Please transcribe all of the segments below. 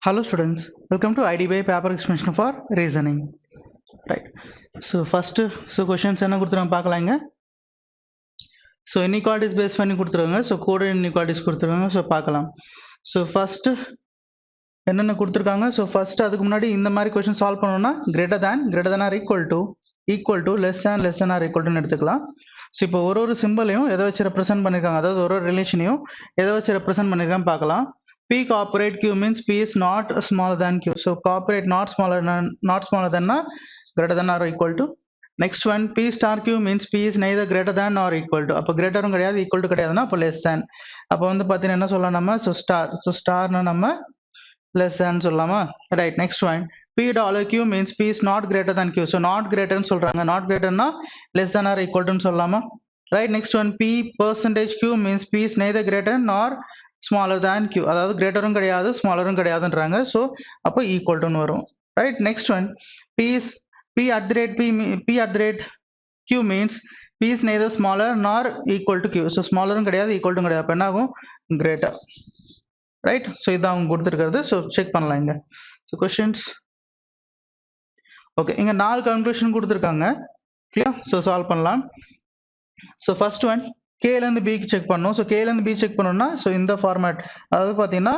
Hello students, welcome to IDBI paper expansion for reasoning. Right. So first questions என்ன கொடுத்துருங்க பார்க்கலாங்க. So inequalities based பண்ணி கொடுத்துருங்க. So coded inequalities கொடுத்துருங்க. So பார்க்கலாம். So first என்னென்ன கொடுத்துருக்காங்க. So first அதுக்கு முன்னாடி இந்த மாதிரி question solve பண்ணணும்னா greater than or equal to less than or equal to எடுத்துக்கலாம். ஸோ இப்போ ஒரு சிம்பிளையும் எதை வச்சு ரெப்ரசென்ட் பண்ணியிருக்காங்க, அதாவது ஒரு ரிலேஷனையும் எதை வச்சு ரெப்ரசென்ட் பண்ணியிருக்காங்க பார்க்கலாம். P corporate Q means P is not smaller than Q. So corporate not smaller than greater than or equal to. Next one, P star Q means P is neither greater than or equal to. அப்போ greaterம் கிடையாது equal to கிடையாதுன்னா அப்போ less than. அப்போ வந்து பார்த்தீங்கன்னா என்ன சொல்லலாம் நம்ம, so starனா நம்ம less than சொல்லலாமா. Right. Next one, P dollar Q means P is not greater than Q. So not greater ன்னு சொல்றாங்க, not greaterனா less than or equal to சொல்லலாமா. Right. Next one, P percentage Q means P is neither greater nor smaller than Q. அதாவது greaterம் கிடையாது smallerம் கிடையாதுன்றாங்க. So அப்போ equal to வரும். Right. Next one, P at the rate Q means P is neither smaller nor equal to Q. So smallerம் கிடையாது equal to கிடையாது, அப்போ என்ன ஆகும், greater. Right. So இதான் அவங்க கொடுத்துருக்கிறது. So check பண்ணலாம் இங்க. So questions. Okay. இங்க 4 conclusion கொடுத்துருக்காங்க. Clear? So solve பண்ணலாம். So first one, K ல இருந்து B க்கு செக் பண்ணணும். ஸோ கேல இருந்து B செக் பண்ணணும்னா ஸோ இந்த ஃபார்மேட், அதாவது பார்த்தீங்கன்னா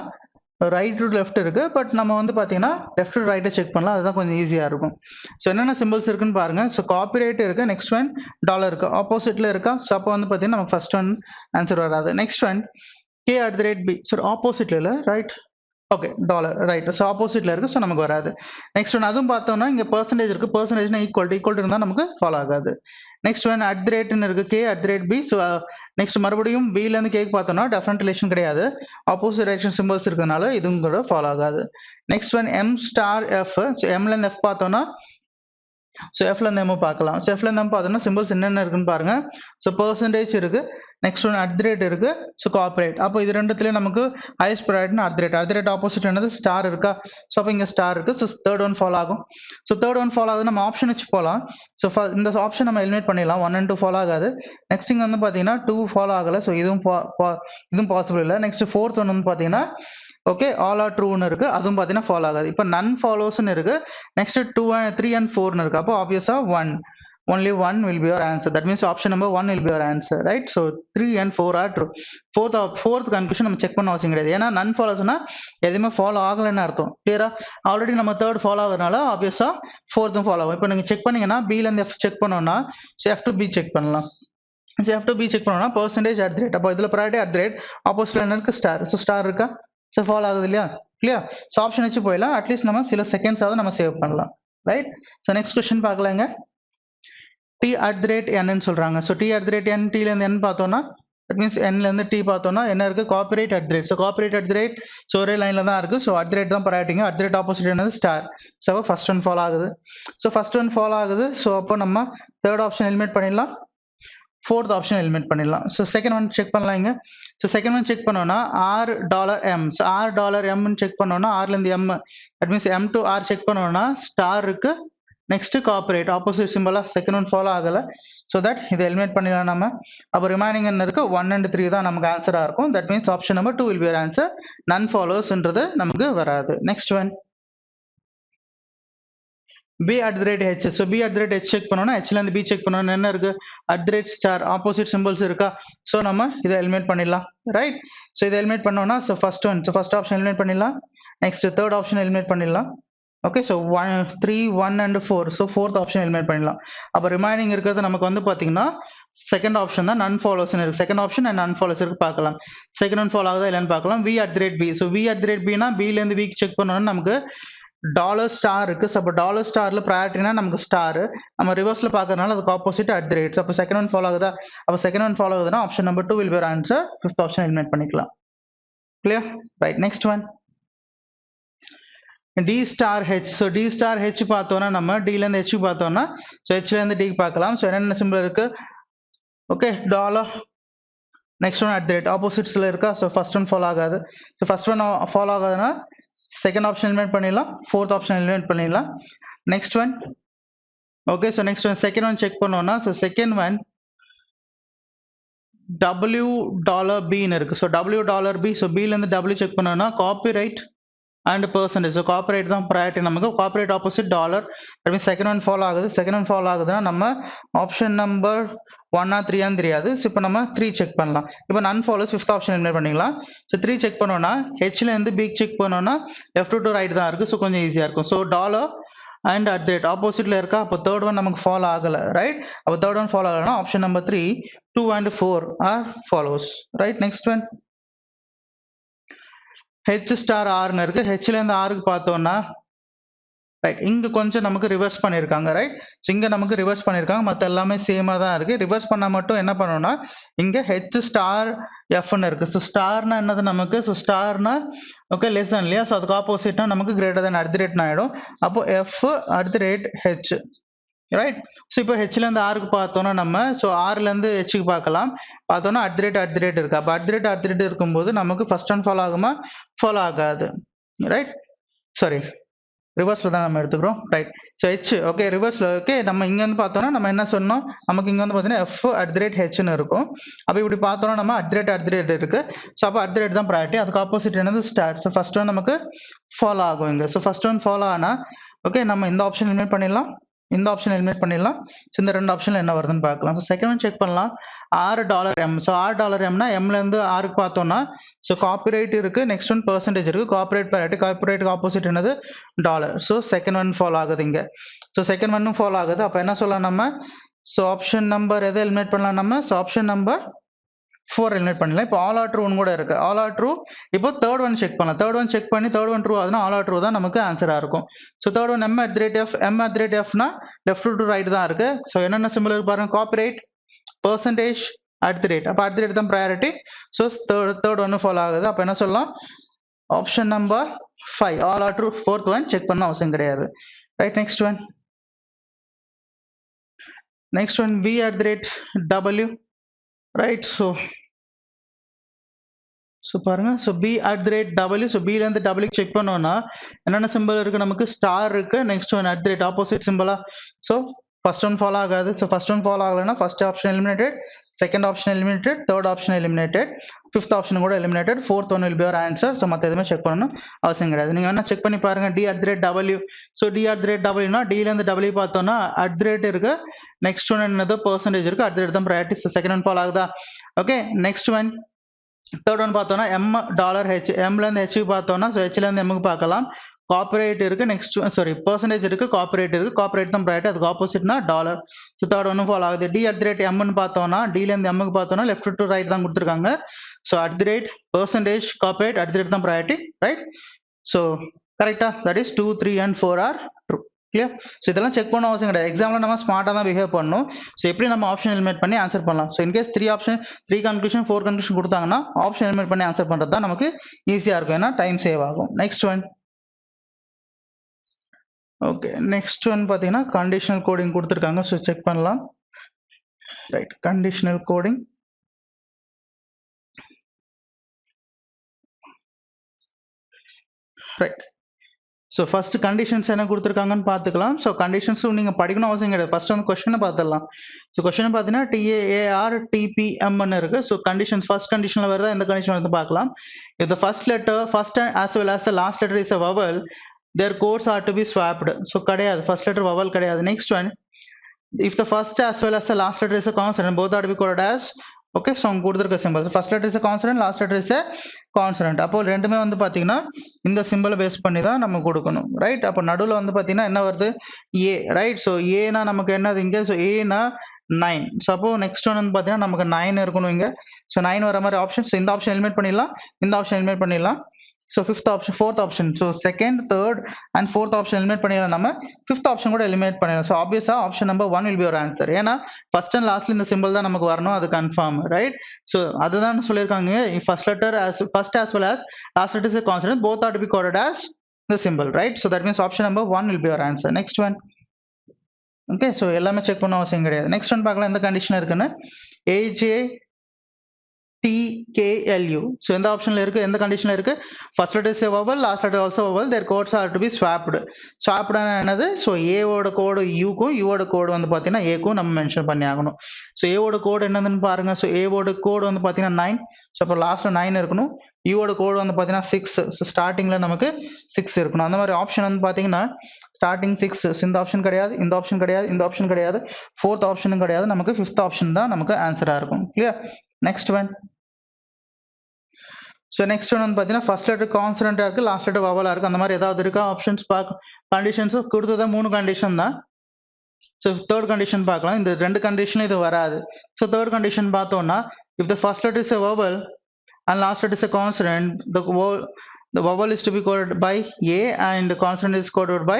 ரைட் டு லெஃப்ட் இருக்கு, பட் நம்ம வந்து பார்த்தீங்கன்னா லெஃப்ட் டு ரைட்டை செக் பண்ணலாம், அதுதான் கொஞ்சம் ஈஸியாக இருக்கும். ஸோ என்னென்ன சிம்பிள்ஸ் இருக்குன்னு பாருங்க. ஸோ காப்பிரைட் இருக்கு, நெக்ஸ்ட் ஒன் டாலர் இருக்கு, ஆப்போசிட்ல இருக்கா. ஸோ அப்போ வந்து பார்த்தீங்கன்னா நமக்கு ஃபர்ஸ்ட் ஒன் ஆன்சர் வராது. Next one K at the rate B, so ஆப்போசிட்ல இல்லை, right. Okay, dollar right. So ஆப்போசிட்ல இருக்கு, ஸோ நமக்கு வராது. நெக்ஸ்ட் ஒன் அதுவும் பார்த்தோம்னா இங்கே பர்சன்டேஜ் இருக்கு, பர்சன்டேஜ்னா ஈக்குவல் இருந்தால் நமக்கு ஃபாலோ ஆகாது. நெக்ஸ்ட் ஒன் அட் தி ரேட்னு இருக்கு, K at the rate B. So next மறுபடியும் பில இருந்து கேக்கு பார்த்தோம்னா டெஃபரண்ட் ரிலேஷன் கிடையாது, ஆப்போசிட் ரிலேஷன் சிம்பிள்ஸ் இருக்கிறதுனால இதுவும் கூட ஃபாலோ ஆகாது. Next one M star F. So எம்ல இருந்து எஃப் பார்த்தோம்னா ஸோ எஃப்ல இருந்து எம் பார்க்கலாம். ஸோ எஃப்ல இருந்து பார்த்தோம்னா சிம்பிள்ஸ் என்னென்ன இருக்குன்னு பாருங்க. ஸோ பர்சன்டேஜ் இருக்கு, next one at the rate இருக்கு, ஸோ கார்பரேட். அப்போ இது ரெண்டுத்துலேயும் நமக்கு ஹையஸ்ட் ப்ரையாரிட்டினா அட் தி ரேட் ஆப்போசிட் என்னது ஸ்டார் இருக்கா. ஸோ அப்போ இங்கே ஸ்டார் இருக்கு, ஸோ தேர்ட் ஒன் ஃபாலோ ஆகும். ஸோ தேர்ட் ஒன் ஃபாலோ ஆகுது, நம்ம ஆப்ஷன் வச்சு போகலாம். ஸோ இந்த ஆப்ஷன் நம்ம எலிமினேட் பண்ணிடலாம், 1 and 2 ஃபாலோ ஆகாது. நெக்ஸ்ட் இங்கே வந்து பார்த்தீங்கன்னா 2 ஃபாலோ ஆகலை, ஸோ இதுவும் பாசிபிள் இல்லை. நெக்ஸ்ட் ஃபோர்த் ஒன் வந்து பார்த்தீங்கன்னா ஓகே ஆல் ஆர் ட்ரூன்னு இருக்கு, அதுவும் பார்த்தீங்கன்னா ஃபாலோ ஆகாது. இப்போ நன் ஃபாலோஸ்ன்னு இருக்கு, நெக்ஸ்ட் 2 and 3 and 4ன்னு இருக்கு. அப்போ ஆப்வியஸா 1, only 1 will be your answer. That means option number 1 will be your answer, right? So 3 and 4 are true. fourth conclusion நம்ம செக் பண்ண அவசியம் கிடையாது, ஏன்னா நன் ஃபாலோஸ்னா எதுவுமே ஃபாலோ ஆகலைன்னு அர்த்தம். கிளியரா? ஆல்ரெடி நம்ம தேர்ட் ஃபாலோ ஆகுறதுனால ஆப்வியஸா ஃபோர்த்தும் ஃபாலோ ஆகும். இப்போ நீங்க செக் பண்ணீங்கன்னா பில இருந்து எஃப் செக் பண்ணோம்னா எஃப் டு பி செக் பண்ணலாம். எஃப் டு பி செக் பண்ணோம்னா பர்சன்டேஜ் அட் தி ரேட், அப்போ இதுல ப்ரையாரிட்டி அட் தி ரேட், ஆப்போசிட்ல என்ன இருக்கு ஸ்டார். ஸோ ஸ்டார் இருக்கா, ஸோ ஃபாலோ ஆகுது இல்லையா. கிளியர்? ஸோ ஆப்ஷன் வச்சு போயிடலாம், அட்லீஸ்ட் நம்ம சில செகண்ட்ஸ் ஆகுது நம்ம சேவ் பண்ணலாம். ரைட். ஸோ நெக்ஸ்ட் கொஸ்டின் பார்க்கலாங்க. டி அட் தி ரேட் என்னன்னு சொல்றாங்க. So T at the rate N, டில இருந்து என் பார்த்தோம்னா தட் மீன்ஸ் என்ல இருந்து டி பார்த்தோம்னா என்ன இருக்கு, corporate at the rate. So corporate at the rate so ஒரே லைன்ல தான் இருக்கு. ஸோ அட் தி ரேட் தான் ப்ரையாரிட்டிங்க, அட் தி ரேட் ஆப்போசிட் என்னது star. So first one follow ஆகுது. ஸோ ஃபர்ஸ்ட் ஒன் ஃபாலோ ஆகுது, ஸோ அப்போ நம்ம தேர்ட் ஆப்ஷன் எலிமினேட் பண்ணிடலாம், ஃபோர்த் ஆப்ஷன் எலிமினேட் பண்ணிடலாம். ஸோ செகண்ட் ஒன் செக் பண்ணலாம் இங்க. ஸோ செகண்ட் ஒன் செக் பண்ணோம்னா $R ஸோ $M செக் பண்ணோம்னா ஆர்ல இருந்து M, that means M to R check பண்ணோம்னா ஸ்டார் இருக்கு, நெக்ஸ்ட் கார்பரேட் ஆப்போசிட் சிம்பிளா செகண்ட் ஒன் ஃபாலோ ஆகல. ஸோ தட் இதை எலிமினேட் பண்ணிடலாம் நம்ம. அப்போ ரிமைனிங் என்ன இருக்கு, 1 and 3 தான் நமக்கு ஆன்சரா இருக்கும். That means option number 2 will be your answer. நன் ஃபாலோஸ்ன்றது நமக்கு வராது. Next one B at the rate H. So B at the rate H check பண்ணோம்னா Hல இருந்து B செக் பண்ணோம்னா என்ன இருக்கு, at the rate star opposite symbols இருக்கா. ஸோ நம்ம இதை எலிமினேட் பண்ணிடலாம். ரைட். ஸோ இதை எலிமினேட் பண்ணோம்னா ஸோ ஃபர்ஸ்ட் ஆப்ஷன் எலிமினேட் பண்ணிடலாம், நெக்ஸ்ட் தேர்ட் ஆப்ஷன் எலிமினேட் பண்ணிடலாம். Okay. So 3, 1 and 4. So fourth option eliminate பண்ணிடலாம். அப்போ ரிமைனிங் இருக்கிறது நமக்கு வந்து பார்த்தீங்கன்னா செகண்ட் ஆப்ஷன் தான், நன் ஃபாலோஸ் இருக்கு. Second option and none follows இருக்கு, பார்க்கலாம். செகண்ட் ஒன் ஃபாலோ ஆகுதா இல்லைன்னு பார்க்கலாம். V at the rate B. So V at the rate Bனா Bல இருந்து வீக் செக் பண்ணோம்னா நமக்கு டாலர் ஸ்டார் இருக்கு. ஸோ அப்போ டாலர் ஸ்டார்ல ப்ரையாரிட்டினா நமக்கு ஸ்டார், நம்ம ரிவர்ஸ்ல பார்க்கறதுனால அதுக்கு ஆப்போசிட் அட் தி ரேட். அப்போ செகண்ட் ஒன் ஃபாலோ ஆகுதா, அப்போ செகண்ட் ஒன் ஃபாலோ ஆகுதுன்னா option number 2 will be your answer. Fifth option eliminate பண்ணிக்கலாம். Clear? Right. Next one T star H. So T star H பார்த்தோம்னா நம்ம டில இருந்து ஹெச் பார்த்தோம்னா ஸோ ஹெச்ல இருந்து டி பார்க்கலாம். ஸோ என்னென்ன சிம்பிள் இருக்கு, okay dollar, next one at the rate ஆப்போசிட்ஸ்ல இருக்கா. ஸோ ஃபர்ஸ்ட் ஒன் ஃபாலோ ஆகாது. ஸோ ஃபர்ஸ்ட் ஒன் ஃபாலோ ஆகாதுன்னா செகண்ட் ஆப்ஷன் எலிமினேட் பண்ணிடலாம், ஃபோர்த் ஆப்ஷன் எலிமினேட் பண்ணிடலாம். Next one okay. So next one second one check பண்ணோம்னா so second one $B இருக்கு. So $B. So பில இருந்து W செக் பண்ணோம்னா copyright and percentage. So corporate தான் priority நமக்கு. Corporate opposite dollar. That means second one follow ஆகுது. Second one follow ஆகுதுன்னா நம்ம option number 1 or 3 ஆன்னு தெரியாது. ஸோ இப்போ நம்ம 3 செக் பண்ணலாம். இப்போ none follows fifth option eliminate பண்ணிக்கலாம். ஸோ 3 செக் பண்ணோம்னா ஹெச்ல இருந்து பிக் செக் பண்ணோம்னா லெஃப்ட் டு ரைட் தான் இருக்கு. ஸோ கொஞ்சம் ஈஸியாக இருக்கும். So dollar and at rate ஆப்போசிட்ல இருக்கா. அப்போ தேர்ட் ஒன் நமக்கு ஃபாலோ ஆகலை, ரைட்? அப்போ தேர்ட் ஒன் ஃபாலோ ஆகலைன்னா option number 3 2 and 4 are follows, right? Next one H star ஆர்னு இருக்கு. ஹெச்ல இருந்து ஆருக்கு பார்த்தோம்னா ரைட் இங்க கொஞ்சம் நமக்கு ரிவர்ஸ் பண்ணியிருக்காங்க, ரைட்? ஸோ இங்க நமக்கு ரிவர்ஸ் பண்ணியிருக்காங்க, மற்ற எல்லாமே சேமா தான் இருக்கு. ரிவர்ஸ் பண்ணா மட்டும் என்ன பண்ணணும்னா இங்க ஹெச் ஸ்டார் எஃப்னு இருக்கு. ஸோ ஸ்டார்னா என்னது நமக்கு? ஸோ ஸ்டார்னா ஓகே லெஸ் தான் இல்லையா? ஸோ அதுக்கு ஆப்போசிட்னா நமக்கு கிரேட்டர் தென் அட் தி ரேட்னு ஆயிடும். அப்போ F at the rate H, right? So இப்போ ஹெச்ல இருந்து ஆருக்கு பார்த்தோம்னா நம்ம ஸோ ஆர்ல இருந்து ஹெச்சுக்கு பார்க்கலாம். பார்த்தோம்னா அட் தி ரேட் இருக்கு. அப்போ அட் தி ரேட் இருக்கும்போது நமக்கு ஃபர்ஸ்ட் ஒன் ஃபாலோ ஆகுமா? ஃபாலோ ஆகாது, ரைட்? சாரி, ரிவர்ஸ்ல தான் நம்ம எடுத்துக்கிறோம், ரைட்? ஸோ ஹெச் ஓகே ரிவர்ஸ்ல ஓகே. நம்ம இங்க வந்து பார்த்தோம்னா நம்ம என்ன சொன்னோம்? நமக்கு இங்க வந்து பார்த்தீங்கன்னா எஃப் அட் தி ரேட் ஹெச்னு இருக்கும். அப்போ இப்படி பார்த்தோம்னா நம்ம அட் தி ரேட் இருக்கு. ஸோ அப்போ அட் தி ரேட் தான் ப்ரையாரிட்டி. அதுக்கு ஆப்போசிட் என்னது? ஸ்டார். ஸோ ஃபர்ஸ்ட் ஒன் நமக்கு ஃபாலோ ஆகும் இங்க. ஸோ ஃபர்ஸ்ட் ஒன் ஃபாலோ ஆனா ஓகே நம்ம இந்த ஆப்ஷன் எலிமினேட் பண்ணிடலாம், இந்த ஆப்ஷன் எலிமினேட் பண்ணிடலாம். ஸோ இந்த ரெண்டு ஆப்ஷன்ல என்ன வருதுன்னு பார்க்கலாம். ஸோ செகண்ட் ஒன் செக் பண்ணலாம். $6 ஸோ $6 எம்ல இருந்து ஆருக்கு பார்த்தோம்னா ஸோ காப்பிரைட் இருக்கு, நெக்ஸ்ட் ஒன் பெர்சன்டேஜ் இருக்கு. கார்பரேட் பேரிட்டி, கார்பரேட்டுக்கு ஆப்போசிட் என்னது? Dollar. So second one follow ஆகுது இங்க. ஸோ செகண்ட் ஒன்னும் ஃபாலோ ஆகுது. அப்போ என்ன சொல்லலாம் நம்ம? ஸோ ஆப்ஷன் நம்பர் எதை எலிமினேட் பண்ணலாம் நம்ம? ஸோ ஆப்ஷன் நம்பர் 4 எலிமினேட் பண்ணலாம். இப்போ ஆல் ஆர் ட்ரூ கூட இருக்கு. All are true. இப்போ தேர்ட் ஒன் செக் பண்ணலாம். தேர்ட் ஒன் செக் பண்ணி தேர்ட் ஒன் ட்ரூ ஆகுதுன்னா ஆல் ஆர் ட்ரூ தான் நமக்கு ஆன்சரா இருக்கும். So third one M at the rate F, M at the rate எஃப்னா லெஃப்ட் டு ரைட் தான் இருக்கு. ஸோ என்னென்ன சிம்பிள் இருக்கு பாருங்க? Copyright, percentage, at the rate. அப்போ அட் தி ரேட் தான் ப்ரையாரிட்டி. ஸோ தேர்ட் ஒன்னு ஃபாலோ ஆகுது. அப்போ என்ன சொல்லலாம்? Option number 5 all are true. Fourth one check பண்ண அவசியம் கிடையாது, right? Next one B at the rate W, right? So பாருங்க. So B at the rate W. So பில இருந்து டபிள்யூ செக் பண்ணோம்னா என்னென்ன சிம்பிள் இருக்கு நமக்கு? ஸ்டார் இருக்கு, next one at the rate opposite சிம்பிளா. ஸோ ஃபர்ஸ்ட் ஒன் ஃபாலோ ஆகாது. ஸோ ஃபர்ஸ்ட் ஒன் ஃபாலோ ஆகலைன்னா first option eliminated, second option eliminated, third option eliminated, fifth option கூட eliminated, fourth one will be your answer. So மற்ற எதுவுமே check பண்ணணும் அவசியம் கிடையாது. நீங்கள் வேணா செக் பண்ணி பாருங்க. T at the rate W. So T at the rate டபிள்யூனா டில இருந்து டபிள்யூ பார்த்தோம்னா அட் தி ரேட் இருக்கு, நெக்ஸ்ட் ஒன் என்னது? பெர்சன்டேஜ் இருக்கு, அட் தி ரேட் தான் priority. So second one follow ஆகுதா? Okay. Next one third one பார்த்தோம்னா எம் டாலர் ஹெச். எம்ல இருந்து ஹெச்சுக்கு பார்த்தோம்னா ஸோ ஹெச்ல இருந்து எம்முக்கு பார்க்கலாம். கார்பரேட் இருக்கு, நெக்ஸ்ட் சாரி பெர்சன்டேஜ் இருக்கு, கார்பரேட் இருக்கு. கார்பரேட் தான் ப்ரையாரிட்டி, அதுக்கு ஆப்போசிட்னா டாலர். ஸோ தேர்ட் ஒன்னும் ஃபாலோ ஆகுது. டி அட் தி ரேட் எம்னு பார்த்தோம்னா டில இருந்து எம்முக்கு பார்த்தோம்னா லெஃப்ட் டு ரைட் தான் கொடுத்துருக்காங்க. So at the rate, percentage, corporate, at the rate தான் ப்ரையாரிட்டி, ரைட்? ஸோ கரெக்டா? That is 2, 3 and 4 are true. Clear? So இதெல்லாம் செக் பண்ண அவசியம் கிடையாது. எக்ஸாம்ல நம்ம ஸ்மார்ட்டாக தான் பிஹேவ் பண்ணணும். ஸோ எப்படி நம்ம ஆப்ஷன் எலிமினேட் பண்ணி ஆன்சர் பண்ணலாம்? ஸோ இன்கேஸ் 3 கன்க்ளூஷன் 4 கன்க்ளூஷன் கொடுத்தாங்கன்னா ஆப்ஷன் எலிமினேட் பண்ணி ஆன்சர் பண்ணுறது தான் நமக்கு ஈஸியாக இருக்கும், ஏன்னா டைம் சேவ் ஆகும். Next one okay. Next one பார்த்தீங்கன்னா கண்டிஷனல் கோடிங் கொடுத்துருக்காங்க. ஸோ செக் பண்ணலாம், right? Conditional coding, right? So first conditions என்ன கொடுத்துருக்காங்கன்னு பார்த்துக்கலாம். ஸோ கண்டிஷன்ஸும் நீங்கள் படிக்கணும் அவசியம் கிடையாது. ஃபர்ஸ்ட் வந்து கொஸ்டினை பார்த்துடலாம். ஸோ கொஸ்டினை பார்த்தீங்கன்னா TAAR TPMன்னு இருக்கு. ஸோ கண்டிஷன்ஸ் ஃபர்ஸ்ட் கண்டிஷனில் வருதா எந்த கண்டிஷன் வந்து பார்க்கலாம். if the first letter first as well as the last letter is a vowel, their codes are to be swapped. So கிடையாது, ஃபர்ஸ்ட் லெட்டர் vowel கிடையாது. Next one if the first as well as the last letter is a consonant, both are to be coded as okay. So அவங்க கொடுத்துருக்க simple first letter is consonant, last letter is consonant. அப்போ ரெண்டுமே வந்து பார்த்தீங்கன்னா இந்த சிம்பிளை base பண்ணி தான் நம்ம கொடுக்கணும், ரைட்? அப்போ நடுவில் வந்து பார்த்தீங்கன்னா என்ன வருது? ஏ, ரைட்? ஸோ ஏனா நமக்கு என்னது இங்கே? ஸோ ஏனா 9. ஸோ அப்போ நெக்ஸ்ட் ஒன் வந்து பார்த்தீங்கன்னா நமக்கு 9 இருக்கணும் இங்கே. ஸோ 9 வர மாதிரி ஆப்ஷன். ஸோ இந்த ஆப்ஷன் எலிமினேட் பண்ணிடலாம், இந்த ஆப்ஷன் எலிமினேட் பண்ணிடலாம். So fourth option. So second, third and fourth option eliminate பண்ணிடலாம். நம்ம ஃபிஃப்த் ஆப்ஷன் கூட எலிமினேட் பண்ணிடலாம். ஸோ ஆப்வியஸா option number 1 will be your answer. ஏன்னா ஃபர்ஸ்ட் அண்ட் லாஸ்ட்ல இந்த சிம்பிள் தான் நமக்கு வரணும், அது கன்ஃபார்ம், ரைட்? ஸோ அதுதான் சொல்லியிருக்காங்க. First letter first as well as last letter is a consonant, both are to be coded as the symbol, right? So that means option number 1 will be your answer. Next one. Okay. So எல்லாமே check பண்ண அவசியம் கிடையாது. Next one பார்க்கலாம் எந்த condition இருக்குன்னு. AJ TKLU. So எந்த ஆப்ஷன்ல இருக்கு, எந்த கண்டிஷன்ல இருக்கு? First letter is a vowel, last letter also vowel, their codes are to be swapped. swapped என்னது? ஸோ ஏவோட கோடு யூக்கும் யூவோட கோடு வந்து பார்த்தீங்கன்னா ஏக்கும் நம்ம மென்ஷன் பண்ணி ஆகணும். ஸோ ஏவோட கோடு என்னதுன்னு பாருங்க. ஸோ ஏவோட கோடு வந்து பார்த்தீங்கன்னா 9. ஸோ அப்போ லாஸ்ட்ல 9 இருக்கணும். யூவோட கோடு வந்து பார்த்தீங்கன்னா 6. ஸோ ஸ்டார்டிங்ல நமக்கு 6 இருக்கணும். அந்த மாதிரி ஆப்ஷன் வந்து பார்த்தீங்கன்னா ஸ்டார்டிங் 6. இந்த ஆப்ஷன் கிடையாது, இந்த ஆப்ஷன் கிடையாது, இந்த ஆப்ஷன் கிடையாது, ஃபோர்த் ஆப்ஷனும் கிடையாது, நமக்கு ஃபிஃப்த் ஆப்ஷன் தான் நமக்கு ஆன்சரா இருக்கும். Clear? Next one. So next one வந்து பார்த்தீங்கன்னா ஃபர்ஸ்ட் லெட்டர் கான்சனண்டா இருக்கு, லாஸ்ட் லெட்டர் வவலா இருக்கு. அந்த மாதிரி ஏதாவது இருக்கா ஆப்ஷன்ஸ் பார்க்க. கண்டிஷன்ஸ் கொடுத்ததா 3 கண்டிஷன் தான். ஸோ தேர்ட் கண்டிஷன் பார்க்கலாம். இந்த 2 கண்டிஷனும் இது வராது. ஸோ தேர்ட் கண்டிஷன் பார்த்தோம்னா if the first letter is a vowel and last letter is a consonant, the vowel is to be coded by A and the consonant is coded by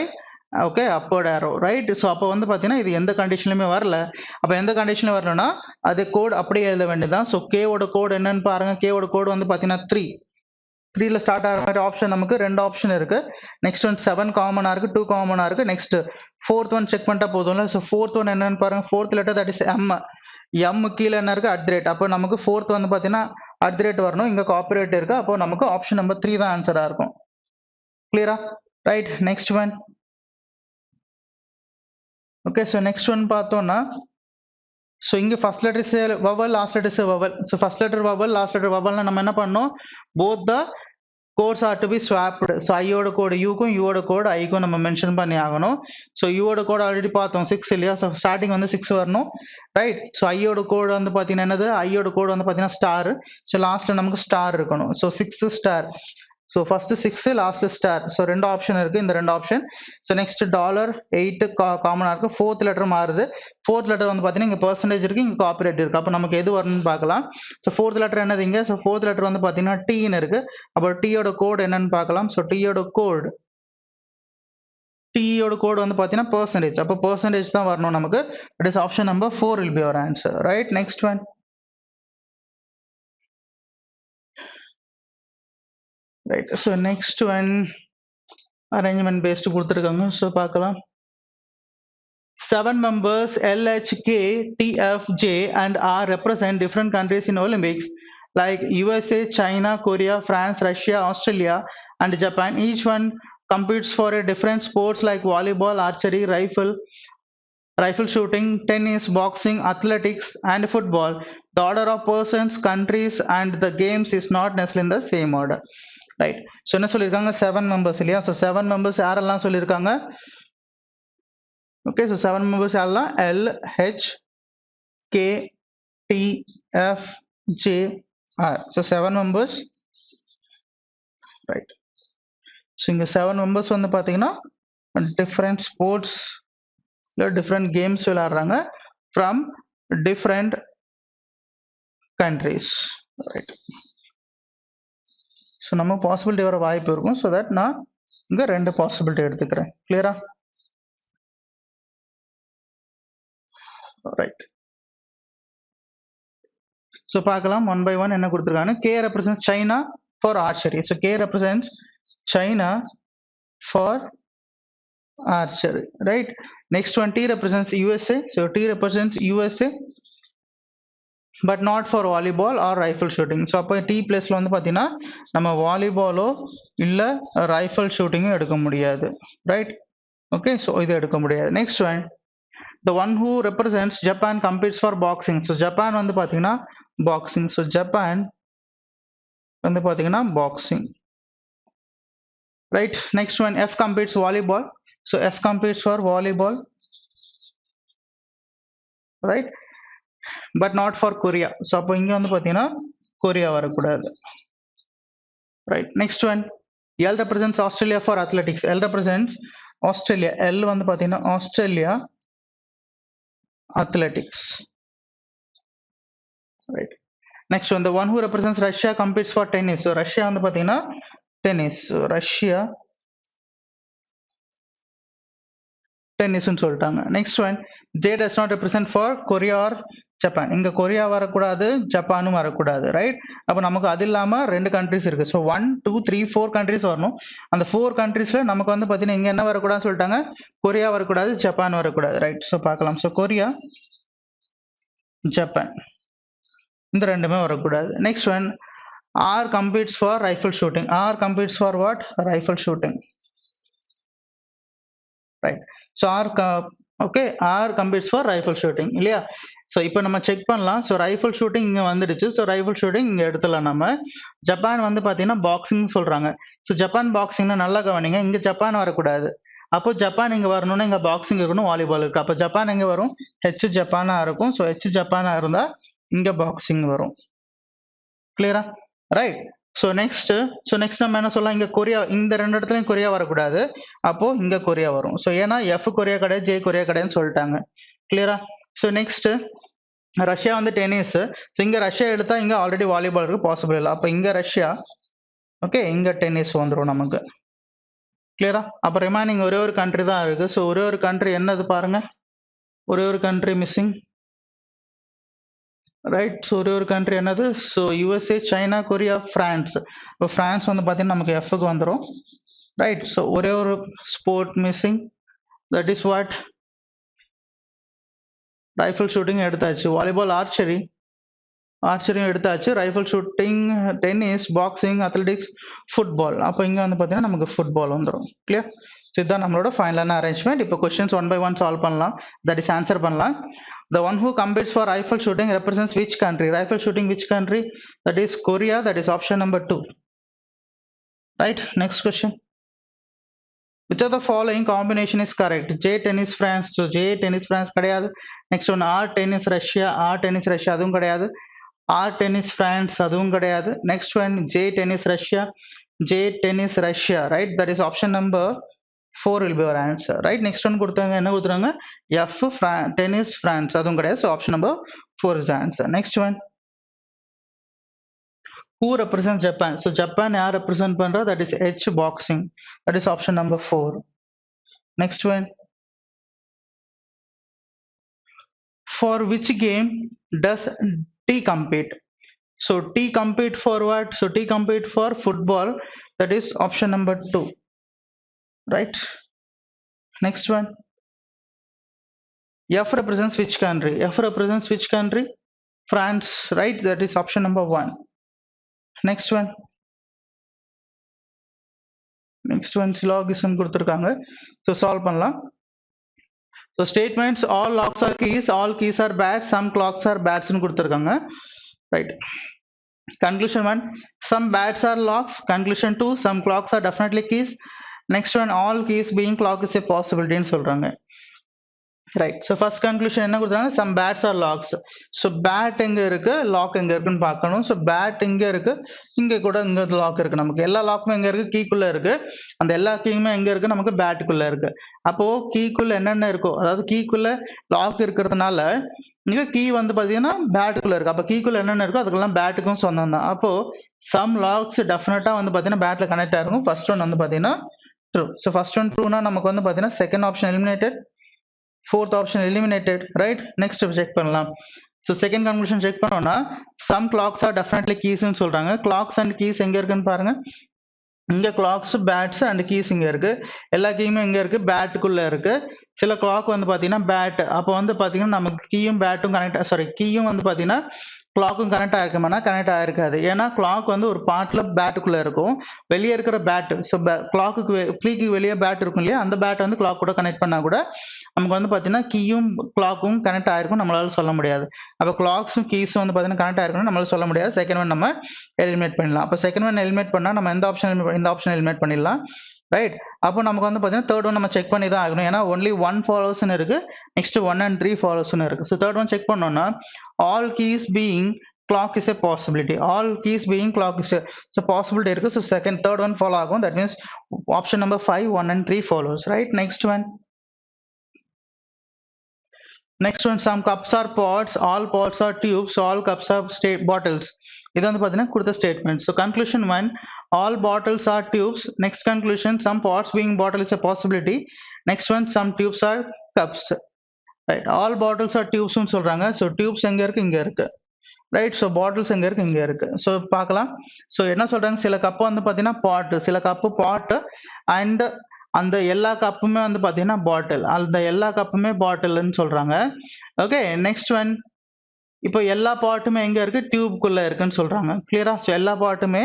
okay upward arrow, right? So அப்போ வந்து பார்த்தீங்கன்னா இது எந்த கண்டிஷன்லையுமே வரல. அப்போ எந்த கண்டிஷனில் வரலன்னா அது கோட் அப்படியே எழுத வேண்டியதுதான். ஸோ கேவோட கோட் என்னன்னு பாருங்க. கேவோட கோட் வந்து பார்த்தீங்கன்னா 3ல ஸ்டார்ட் ஆகிற மாதிரி ஆப்ஷன் நமக்கு 2 ஆப்ஷன் இருக்கு. நெக்ஸ்ட் ஒன் 7 காமனா இருக்கு, 2 காமனா இருக்கு. நெக்ஸ்ட் ஃபோர்த் ஒன் செக் பண்ணிட்டா போதும்ல. ஸோ ஃபோர்த் ஒன் என்னன்னு பாருங்க. Fourth letter that is M கீழே என்ன இருக்கு @ அப்போ நமக்கு ஃபோர்த் வந்து பார்த்தீங்கன்னா @ வரணும். இங்கே காப்பரேட் இருக்கு. அப்போ நமக்கு ஆப்ஷன் நம்பர் 3 தான் ஆன்சரா இருக்கும். கிளியரா? Right. Next one. Okay. So next one பார்த்தோம்னா ஸோ இங்கே first letter is vowel, last letter is vowel. So first letter vowel, last letter வவல்னா நம்ம என்ன பண்ணோம்? Both the codes are to be swapped. So ஐயோட கோடு யூக்கும் யூவோட கோடு ஐக்கும் நம்ம mention பண்ணி ஆகணும். ஸோ யூவோட கோடு ஆல்ரெடி பார்த்தோம் 6 இல்லையா? ஸோ ஸ்டார்டிங் வந்து 6 வரணும், ரைட்? ஸோ ஐயோட கோடு வந்து பார்த்தீங்கன்னா என்னது? ஐயோட கோடு வந்து பார்த்தீங்கன்னா ஸ்டார். ஸோ லாஸ்ட்ல நமக்கு ஸ்டார் இருக்கணும். So 6 star. So first 6, last star. So 2 option இருக்கு, இந்த 2 ஆப்ஷன். ஸோ நெக்ஸ்ட் $8 காமனா இருக்கு. ஃபோர்த் லெட்டர் மாறுது. ஃபோர்த் லெட்டர் வந்து பார்த்தீங்கன்னா இங்கே பெர்சன்டேஜ் இருக்கு, இங்கே காப்பரேட் இருக்கு. அப்போ நமக்கு எது வரணும்னு பார்க்கலாம். ஸோ ஃபோர்த் லெட்டர் என்னது இங்கே? ஸோ ஃபோர்த் லெட்டர் வந்து பார்த்தீங்கன்னா டீன்னு இருக்கு. அப்போ டீயோட கோடு என்னன்னு பார்க்கலாம். ஸோ டீயோட கோடு வந்து பார்த்தீங்கன்னா பெர்சன்டேஜ். அப்போ பெர்சன்டேஜ் தான் வரணும் நமக்கு. It is option number 4 will be our answer, right? Next one. Right. So next one arrangement based கொடுத்துருக்காங்க. ஸோ பார்க்கலாம். 7 members L, H, K, T, F, J and R represent different countries in Olympics like USA, China, Korea, France, Russia, Australia and Japan. Each one competes for a different sports like volleyball, archery, rifle shooting, tennis, boxing, athletics and football. The order of persons, countries and the games is not necessarily in the same order. Right. So என்ன சொல்லியிருக்காங்க? 7 members இல்லையா? So 7 members யாரெல்லாம் சொல்லியிருக்காங்க? Okay. So 7 members யாரெல்லாம்? L, H, K, T, F, J, R. So 7 members, right. So இங்கே 7 members வந்து பார்த்தீங்கன்னா different sports இல்லை டிஃப்ரெண்ட் கேம்ஸ் விளையாடுறாங்க from different countries, right. So நம்ம பாசிபிலிட்டி வர வாய்ப்பு இருக்கும். ஸோ தட் நான் இங்கே 2 பாசிபிலிட்டி எடுத்துக்கிறேன். கிளியரா? ரைட். ஸோ பார்க்கலாம் ஒன் பை ஒன் என்ன கொடுத்துருக்காங்க. K represents China for archery. So K represents China for archery, right? Next one, T represents USA. So T represents USA but not for volleyball or rifle shooting. So அப்போ T பிளேஸ்ல வந்து பார்த்தீங்கன்னா நம்ம வாலிபாலோ இல்லை rifle ஷூட்டிங்கும் எடுக்க முடியாது, right? Okay. So இது எடுக்க முடியாது. Next one, the one who represents Japan competes for boxing. So Japan வந்து பார்த்தீங்கன்னா பாக்ஸிங். ஸோ ஜப்பான் வந்து பார்த்தீங்கன்னா boxing, right? Next one, F competes volleyball. So F competes for volleyball, right? But not for Korea. So அப்போ இங்கே வந்து பார்த்தீங்கன்னா Korea வரக்கூடாது, right? Next one, L represents Australia for athletics. L represents Australia. L வந்து பார்த்தீங்கன்னா Australia athletics, right? Next one, the one who represents Russia competes for tennis. So Russia வந்து பார்த்தீங்கன்னா tennis. So Russia tennisன்னு சொல்லிட்டாங்க. Next one, J does not represent for Korea or Japan. இங்க Korea வரக்கூடாது, ஜப்பானும் வரக்கூடாது, right? அப்போ நமக்கு அது இல்லாம 2 கண்ட்ரிஸ் இருக்கு. ஸோ 1, 2, 3, 4 கண்ட்ரிஸ் வரணும். அந்த 4 கண்ட்ரிஸ்ல நமக்கு வந்து பார்த்தீங்கன்னா இங்க என்ன வரக்கூடாதுன்னு சொல்லிட்டாங்க? கொரியா வரக்கூடாது, ஜப்பான் வரக்கூடாது, ரைட்? ஸோ பார்க்கலாம். So Korea, Japan. இந்த ரெண்டுமே வரக்கூடாது. Next one R competes for rifle shooting. R competes for what? Rifle shooting. Right. So okay, R competes for rifle shooting இல்லையா? ஸோ இப்போ நம்ம செக் பண்ணலாம். ஸோ ரைஃபிள் ஷூட்டிங் இங்கே வந்துடுச்சு. ஸோ ரைஃபிள் ஷூட்டிங் இங்கே எடுத்துலாம் நம்ம. ஜப்பான் வந்து பார்த்தீங்கன்னா பாக்ஸிங் சொல்கிறாங்க. ஸோ ஜப்பான் பாக்ஸிங்னா நல்லா கவனிங்க, இங்கே ஜப்பான் வரக்கூடாது. அப்போ ஜப்பான் இங்கே வரணும்னா இங்கே பாக்ஸிங் இருக்கணும், வாலிபால் இருக்குது. அப்போ ஜப்பான் எங்கே வரும்? ஹெச் ஜப்பானாக இருக்கும். ஸோ ஹெச் ஜப்பானாக இருந்தால் இங்கே பாக்ஸிங் வரும். கிளியரா? ரைட். ஸோ நெக்ஸ்ட் நம்ம என்ன சொல்லலாம்? இங்கே கொரியா, இந்த ரெண்டு இடத்துலையும் கொரியா வரக்கூடாது. அப்போ இங்கே கொரியா வரும். ஸோ ஏன்னா எஃப் கொரியா கிடையாது, ஜே கொரியா கிடையாதுன்னு சொல்லிட்டாங்க. கிளியரா? ஸோ நெக்ஸ்ட் ரஷ்யா வந்து டென்னிஸ். ஸோ இங்கே ரஷ்யா எடுத்தால் இங்கே ஆல்ரெடி வாலிபால் இருக்கு, பாசிபிள் இல்லை. அப்போ இங்கே ரஷ்யா, ஓகே, இங்கே டென்னிஸ் வந்துடும் நமக்கு. கிளியரா? அப்போ ரிமைனிங் ஒரே ஒரு கண்ட்ரி தான் இருக்கு. ஸோ ஒரே ஒரு கண்ட்ரி என்னது பாருங்க, ஒரே ஒரு கண்ட்ரி மிஸ்ஸிங். ரைட். ஸோ ஒரே ஒரு கண்ட்ரி என்னது? So USA, China, Korea, France. இப்போ ஃப்ரான்ஸ் வந்து பார்த்தீங்கன்னா நமக்கு எஃப்க்கு வந்துடும். ரைட். ஸோ ஒரே ஒரு sport missing, that is what? Rifle shooting எடுத்தாச்சு. வாலிபால், ஆர்ச்சரியும் எடுத்தாச்சு. Rifle shooting, tennis, boxing, athletics, football. அப்போ இங்கே வந்து பார்த்தீங்கன்னா நமக்கு ஃபுட்பால் வந்துடும். கிளியர்? ஸோ இதுதான் நம்மளோட ஃபைனலான அரேஞ்ச்மெண்ட். இப்போ questions one by one solve பண்ணலாம், தட் இஸ் ஆன்சர் பண்ணலாம். The one who competes for rifle shooting represents which country? Rifle shooting which country? That is Korea. That is option number 2. Right. Next question. Which of the following combination is correct? J tennis France. So J tennis France கிடையாது. Next one R tennis Russia. R tennis Russia அதுவும் கிடையாது. R tennis France அதுவும் கிடையாது. Next one J tennis Russia. J tennis Russia. Right. That is option number 4 will be our answer. Right. Next one கொடுத்தாங்க, என்ன கொடுத்துறாங்க? F tennis France அதுவும் கிடையாது. So option number 4 is the answer. Next one. Who represents Japan? So Japan யார் represent பண்றா? That is H boxing. That is option number 4. Next one. For which game does T compete? So T compete for what? So T compete for football. That is option number 2. Right. Next one. F represents which country? F represents which country? France. Right. That is option number 1. Next one. Next one syllogism கொடுத்திருக்காங்க. So solve பண்ணலாம். So statements, all locks are keys, all keys are bats, some clocks are bats னு கொடுத்திருக்காங்க. Right. Conclusion 1, some bats are locks. Conclusion 2, some clocks are definitely keys. Next one, all keys being clock is a possibility னு சொல்றாங்க. Right. So first conclusion என்ன கொடுத்தாங்க? Some bats are locks. So bat எங்க இருக்கு, lock எங்க இருக்குன்னு பார்க்கணும். So bat இங்க இருக்கு, இங்க கூட இங்க lock இருக்கு. நமக்கு எல்லா லாக்குமே எங்க இருக்கு? கீக்குள்ள இருக்கு. அந்த எல்லா கீயுமே எங்க இருக்கு? நமக்கு பேட்டுக்குள்ள இருக்கு. அப்போ கீக்குள்ள என்னென்ன இருக்கோ, அதாவது கீக்குள்ள லாக் இருக்கிறதுனால இங்க கீ வந்து பாத்தீங்கன்னா பேட்டுக்குள்ள இருக்கு. அப்ப கீக்குள்ள என்னென்ன இருக்கோ அதுக்கெல்லாம் பேட்டுக்கும் சொந்தம் தான். அப்போ சம் லாக்ஸ் டெஃபினட்டா வந்து பாத்தீங்கன்னா பேட்ல கனெக்ட் ஆயிருக்கும். ஃபர்ஸ்ட் ஒன் வந்து பாத்தீங்கன்னா ட்ரூ. ஸோ ஃபர்ஸ்ட் ஒன் ட்ரூனா நமக்கு வந்து பாத்தீங்கன்னா second option eliminated, fourth option eliminated. Right. Next check பண்ணலாம். So second conclusion check பண்ணோம்னா some clocks are definitely keys னு சொல்றாங்க. Clocks and keys எங்க இருக்குன்னு பாருங்க. இங்க clocks, bats and keys இங்க இருக்கு. எல்லா கீயுமே எங்க இருக்கு? பேட்டுக்குள்ள இருக்கு. சில clock வந்து பாத்தீங்கன்னா பேட், அப்போ வந்து பாத்தீங்கன்னா நமக்கு கீயும் பேட்டும் கீயும் வந்து பாத்தீங்கன்னா கிளாக்கும் கனெக்ட் ஆயிருக்குமானா கனெக்ட் ஆயிருக்காது. ஏன்னா கிளாக் வந்து ஒரு பார்ட்ல பேட்டுக்குள்ள இருக்கும், வெளியே இருக்கிற பேட். ஸோ கீக்கு வெளியே பேட் இருக்கும் இல்லையா, அந்த பேட் வந்து கிளாக் கூட கனெக்ட் பண்ணா கூட நமக்கு வந்து பாத்தீங்கன்னா கீயும் கிளாக்கும் கனெக்ட் ஆயிருக்கும் நம்மளால சொல்ல முடியாது. அப்போ கிளாக்ஸும் கீஸும் வந்து பாத்தீங்கன்னா கனெக்ட் ஆயிருக்கும் நம்மளால சொல்ல முடியாது. செகண்ட் ஒன் நம்ம எலிமினேட் பண்ணலாம். அப்போ செகண்ட் ஒன் எலிமினேட் பண்ணா நம்ம எந்த ஆப்ஷன், இந்த ஆப்ஷன் எலிமினேட் பண்ணிடலாம். ரைட். அப்போ நமக்கு வந்து பாத்தீங்கன்னா தேர்ட் ஒன் நம்ம செக் பண்ணி தான் ஆகணும். ஏன்னா ஒன்லி 1 ஃபாலோஸ்னு இருக்கு, நெக்ஸ்ட் 1 and 3 ஃபாலோஸ்னு இருக்கு. ஸோ தேர்ட் ஒன் செக் பண்ணோம்னா all keys being clock is a possibility. All keys being clock is a possibility இருக்கு. So third one follow ஆகும். That means option number 5, 1 and 3 follows. Right. Next one. Some cups are pots, all pots are tubes, so all cups are bottles. இது வந்து பாத்தீங்கன்னா கொடுத்த statement. So conclusion 1, all bottles are tubes. Next conclusion, some pots being bottle is a possibility. Next one, some tubes are cups. Right. All bottles are tubes னு சொல்றாங்க. So tubes எங்க இருக்கு? இங்க இருக்கு. ரைட். ஸோ பாட்டில்ஸ் எங்க இருக்கு? இங்க இருக்கு. ஸோ பார்க்கலாம். ஸோ என்ன சொல்றாங்க? சில கப்பு வந்து பாத்தீங்கன்னா பாட்டு, சில கப்பு பாட்டு அண்ட் அந்த எல்லா கப்புமே வந்து பாத்தீங்கன்னா பாட்டில், அந்த எல்லா கப்புமே பாட்டில்னு சொல்றாங்க. ஓகே. நெக்ஸ்ட் ஒன், இப்போ எல்லா பார்ட்டுமே எங்க இருக்கு டியூப்குள்ள இருக்குன்னு சொல்றாங்க கிளியரா ஸோ எல்லா பார்ட்டுமே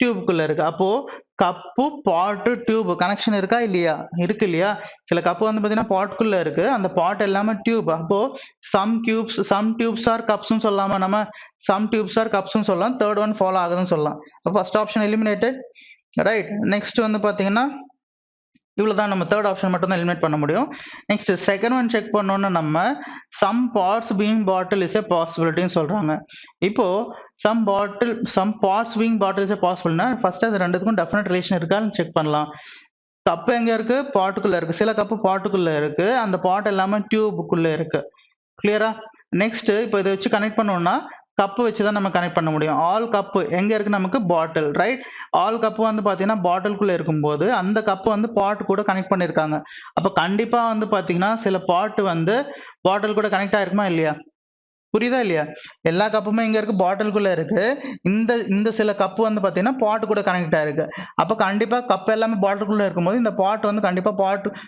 டியூப்குள்ள இருக்கு அப்போ கப்பு பாட்டு டியூப் கனெக்ஷன் இருக்கா இல்லையா இருக்கு இல்லையா சில கப்பு வந்து பாத்தீங்கன்னா பாட்குள்ள இருக்கு அந்த பாட் எல்லாமே டியூப் அப்போ சம் டியூப்ஸ் ஆர் கப்ஸ்னு சொல்லாம நம்ம சம் டியூப்ஸ் ஆர் கப்ஸ்னு சொல்லலாம் தேர்ட் ஒன் ஃபாலோ ஆகுதுன்னு சொல்லலாம் first option eliminated right next வந்து பாத்தீங்கன்னா இவ்வளவுதான் நம்ம தேர்ட் ஆப்ஷன் மட்டும் தான் எலிமினேட் பண்ண முடியும் நெக்ஸ்ட் செகண்ட் ஒன் செக் பண்ணோம்னா நம்ம some parts being bottle is a பாசிபிலிட்டின்னு சொல்றாங்க இப்போ some parts being bottle is a பாசிபிள்னா ஃபர்ஸ்ட் அது ரெண்டுத்துக்கும் டெஃபினட் ரிலேஷன் இருக்கான்னு செக் பண்ணலாம் கப்பு எங்க இருக்கு பாட்டுக்குள்ள இருக்கு சில கப்பு பாட்டுக்குள்ள இருக்கு அந்த பாட் எல்லாமே டியூபுக்குள்ள இருக்கு கிளியரா நெக்ஸ்ட் இப்போ இதை வச்சு கனெக்ட் பண்ணோம்னா கப்பு வச்சு தான் நம்ம கனெக்ட் பண்ண முடியும் ஆல் கப்பு எங்க இருக்கு நமக்கு பாட்டில் ரைட் ஆல் கப்பு வந்து பாத்தீங்கன்னா பாட்டிலுக்குள்ள இருக்கும்போது அந்த கப்பு வந்து பாட் கூட கனெக்ட் பண்ணிருக்காங்க அப்ப கண்டிப்பா வந்து பாத்தீங்கன்னா சில பாட் வந்து பாட்டில் கூட கனெக்ட் ஆயிருக்குமா இல்லையா புரியுதா இல்லையா எல்லா கப்புமே இங்க இருக்கு பாட்டிலுக்குள்ள இருக்கு இந்த சில கப்பு வந்து பாத்தீங்கன்னா பாட் கூட கனெக்ட் ஆயிருக்கு அப்ப கண்டிப்பா கப் எல்லாமே பாட்டிலுக்குள்ள இருக்கும்போது இந்த பாட் வந்து கண்டிப்பா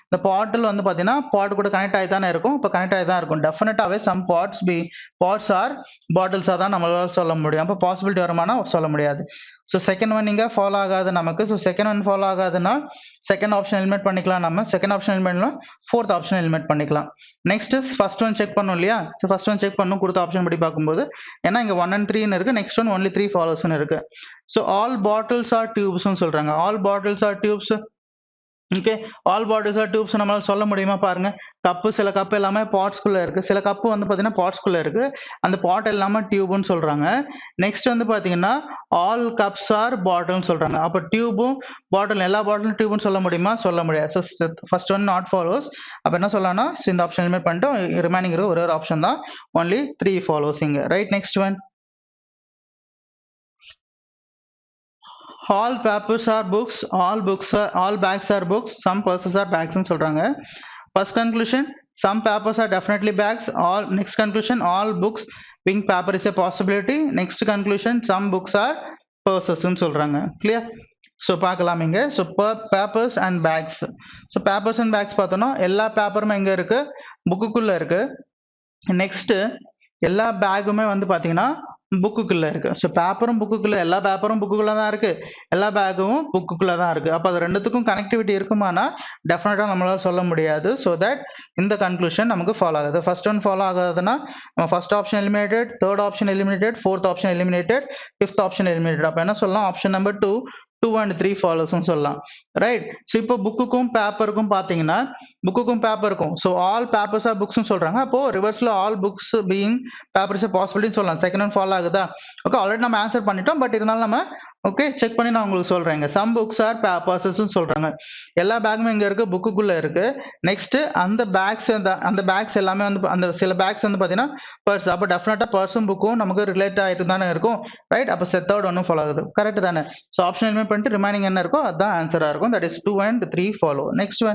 இந்த பாட்டில் வந்து பாத்தீங்கன்னா பாட் கூட கனெக்ட் ஆகி தானே இருக்கும் இப்ப கனெக்ட் ஆகி தான் இருக்கும் டெஃபினட்டாவே சம் பார்ட்ஸ் ஆர் பாட்டில்ஸா தான் நம்மளால சொல்ல முடியும் அப்ப பாசிபிலிட்டி வருமானா சொல்ல முடியாது ஸோ செகண்ட் ஒன் இங்க ஃபாலோ ஆகாது நமக்கு ஸோ செகண்ட் ஒன் ஃபாலோ ஆகாதுன்னா செகண்ட் ஆப்ஷன் எலிமினேட் பண்ணிக்கலாம் நம்ம second option eliminate fourth option eliminate பண்ணிக்கலாம் நெக்ஸ்ட் ஃபர்ஸ்ட் ஒன் செக் பண்ணோம் இல்லையா ஸோ ஃபர்ஸ்ட் ஒன் செக் பண்ணும் கொடுத்த ஆப்ஷன் படி பார்க்கும்போது ஏன்னா இங்க 1 and 3 இருக்கு நெக்ஸ்ட் ஒன் ஒன்லி 3 ஃபாலோஸ்னு இருக்கு ஸோ ஆல் பாட்டில்ஸ் ஆர் டியூப்ஸ்னு சொல்றாங்க all bottles are tubes okay all bottles are tubes நம்மளால சொல்ல முடியுமா பாருங்க கப்பு சில கப்பு எல்லாமே பாட்ஸ்குள்ள இருக்கு சில கப்பு வந்து பாத்தீங்கன்னா பாட்ஸ்குள்ள இருக்கு அந்த பாட் எல்லாமே டியூப்னு சொல்றாங்க நெக்ஸ்ட் வந்து பாத்தீங்கன்னா ஆல் கப்ஸ் ஆர் பாட்டில்னு சொல்றாங்க அப்ப டியூபும் பாட்டில் எல்லா பாட்டிலும் டியூப்னு சொல்ல முடியுமா சொல்ல முடியாது ஃபர்ஸ்ட் ஒன் நாட் ஃபாலோஸ் அப்ப என்ன சொல்லலாம்னா இந்த ஆப்ஷன் எலிமினேட் பண்ணிட்டு ரிமைனிங் ஒரு ஆப்ஷன் தான் ஒன்லி 3 ஃபாலோஸ் இங்க right next one all papers are books all bags are books some purses are bags னு சொல்றாங்க first conclusion some papers are definitely bags next conclusion all books being paper is a possibility next conclusion some books are purses னு சொல்றாங்க clear so பார்க்கலாம் இங்க so papers and bags so papers and bags பார்த்தோம்னா எல்லா பேப்பருமே எங்க இருக்கு புக்குக்குள்ள இருக்கு next எல்லா பேக்குமே வந்து பாத்தீங்கன்னா புக்குக்குள்ள இருக்கு ஸோ பேப்பரும் புக்குக்குள்ள எல்லா பேப்பரும் புக்குக்குள்ள தான் இருக்கு எல்லா பேக்கும் புக்குக்குள்ள தான் இருக்கு அப்போ அது ரெண்டுத்துக்கும் கனெக்டிவிட்டி இருக்குமானா டெஃபினட்டா நம்மளால சொல்ல முடியாது ஸோ தட் இந்த கன்க்ளூஷன் நமக்கு ஃபாலோ ஆகுது ஃபர்ஸ்ட் ஒன் ஃபாலோ ஆகாதுன்னா நம்ம first option eliminated third option eliminated fourth option eliminated fifth option eliminated அப்போ என்ன சொல்லலாம் ஆப்ஷன் நம்பர் 2 and 3 ஃபாலோஸ்னு சொல்லலாம் ரைட் ஸோ இப்போ புக்குக்கும் பேப்பருக்கும் பார்த்தீங்கன்னா புக்குக்கும் பேப்பருக்கும் ஸோ ஆல் பேப்பர்ஸ் ஆர் புக்ஸ்னு சொல்றாங்க அப்போ ரிவர்ஸ்ல ஆல் புக்ஸ் பீயிங் பேப்பர்ஸ் பாசிபிலிட்டின்னு சொல்லலாம் செகண்ட் ஒன் ஃபாலோ ஆகுதா ஓகே ஆல்ரெடி நம்ம ஆன்சர் பண்ணிட்டோம் பட் இருந்தாலும் நம்ம ஓகே செக் பண்ணி நான் உங்களுக்கு சொல்றேங்க சம் புக்ஸ் ஆர் பேப்பர்ஸ்னு சொல்றாங்க எல்லா பேக்குமே இங்க இருக்கு புக்குக்குள்ள இருக்கு நெக்ஸ்ட் அந்த பேக்ஸ் எல்லாமே வந்து அந்த சில பேக்ஸ் வந்து பாத்தீங்கன்னா பர்ஸ் அப்போ டெஃபினட்டா பர்ஸும் புக்கும் நமக்கு ரிலேட் ஆயிட்டு தானே இருக்கும் ரைட் அப்போ தேர்ட் ஒன்னும் ஃபாலோ ஆகுது கரெக்ட் தானே ஸோ ஆப்ஷன் எலிமினேட் பண்ணிட்டு ரிமைனிங் என்ன இருக்கோ அதுதான் ஆன்சரா இருக்கும் that is 2 and 3 follow next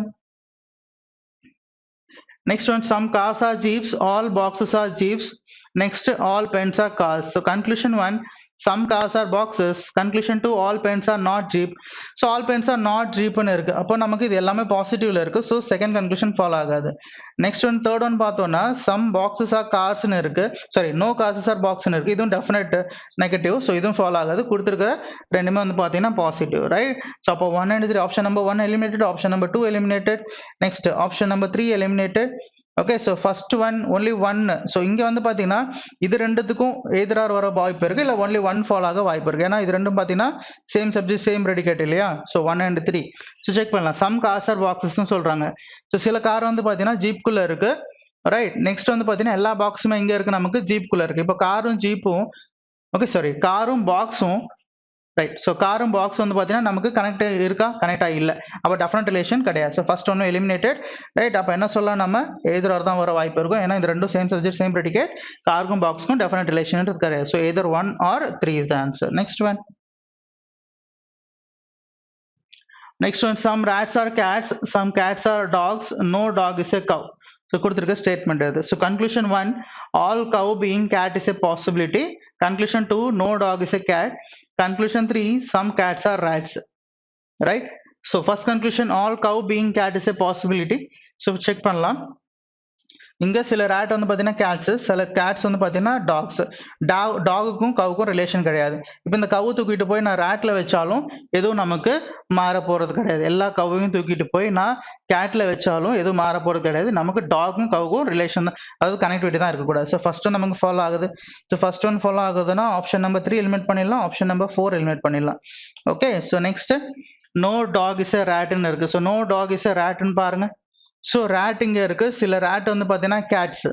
one some cars are jeeps all boxes are jeeps next all pens are cars so conclusion 1 some cars are boxes conclusion 2 all pens are not jeep so all pens are not jeep னு இருக்கு அப்போ நமக்கு இது எல்லாமே பாசிட்டிவ்ல இருக்கு so second conclusion follow ஆகாது next one third one பார்த்தோம்னா some boxes are cars னு இருக்கு sorry no cars are box னு இருக்கு இதுவும் definite negative so இதுவும் ஃபாலோ ஆகாது கொடுத்திருக்க ரெண்டுமே வந்து பாத்தீங்கன்னா பாசிட்டிவ் ரைட் so அப்போ 1 and 3 option number 1 eliminated option number 2 eliminated next option number 3 eliminated okay so first one only 1 so இங்க வந்து பாத்தீங்கன்னா இது ரெண்டுத்துக்கும் எதிராக வர வாய்ப்பு இருக்கு இல்ல ஒன்லி 1 ஃபாலோ ஆக வாய்ப்பு இருக்கு ஏன்னா இது ரெண்டும் பாத்தீங்கன்னா சேம் சப்ஜெக்ட் சேம் ப்ரெடிகேட் இல்லையா ஸோ 1 and 3 ஸோ செக் பண்ணலாம் சம் கார்ஸ் ஆர் பாக்ஸஸ்னு சொல்றாங்க ஸோ சில கார் வந்து பாத்தீங்கன்னா ஜீப்குள்ள இருக்கு ரைட் நெக்ஸ்ட் வந்து பாத்தீங்கன்னா எல்லா பாக்ஸுமே இங்க இருக்கு நமக்கு ஜீப்குள்ள இருக்கு இப்போ காரும் ஜீப்பும் ஓகே சாரி காரும் பாக்ஸும் ரைட் ஸோ காரும் பாக்ஸ் வந்து பாத்தீங்கன்னா நமக்கு கனெக்ட் இருக்கா கனெக்ட் ஆகி இல்லை அப்போ டெஃபினட் ரிலேஷன் கிடையாது ஸோ ஃபர்ஸ்ட் ஒன்று எலிமினேட்டட் ரைட் அப்போ என்ன சொல்லலாம் நம்ம எதிராக தான் வர வாய்ப்பு இருக்கும் ஏன்னா இது ரெண்டும் சேம் சப்ஜெக்ட் சேம் ப்ரெடிகேட் காருக்கும் பாக்ஸுக்கும் டெஃபினட் ரிலேஷன் கிடையாது so either 1 or 3 is answer next one some rats are cats some cats are dogs no dog is a cow so கொடுத்துருக்க ஸ்டேட்மெண்ட் இது so conclusion 1 all cow being cat is a possibility conclusion 2 no dog is a cat conclusion 3 some cats are rats right so first conclusion all cow being cat is a possibility so check பண்ணலாம் இங்க சில rate வந்து பார்த்தீங்கன்னா Gates, சில Gates வந்து பார்த்தீங்கன்னா tax. டாகுக்கும் கவுக்கும் relation கிடையாது. இப்போ இந்த கவு தூக்கிட்டு போய் நான் ரேட்ல வச்சாலும் எதுவும் நமக்கு மாற போறது கிடையாது. எல்லா கவையும் தூக்கிட்டு போய் நான் கேட்ல வச்சாலும் எதுவும் மாற போறது கிடையாது. நமக்கு டாகும் கவுக்கும் ரிலேஷன் தான், அதாவது கனெக்டிவிட்டி தான் இருக்கக்கூடாது. ஸோ ஃபர்ஸ்ட் நமக்கு ஃபாலோ ஆகுது. ஸோ ஃபர்ஸ்ட் ஒன் ஃபாலோ ஆகுதுன்னா ஆப்ஷன் நம்பர் 3 எலிமினேட் பண்ணிடலாம், ஆப்ஷன் நம்பர் 4 எலிமினேட் பண்ணிடலாம். Okay, so next no dog is a ரேட்னு இருக்கு. So no dog is a ரேட்னு பாருங்க. ஸோ ரேட் இங்க இருக்கு, சில ரேட் வந்து பார்த்தீங்கன்னா கேட்ஸ்,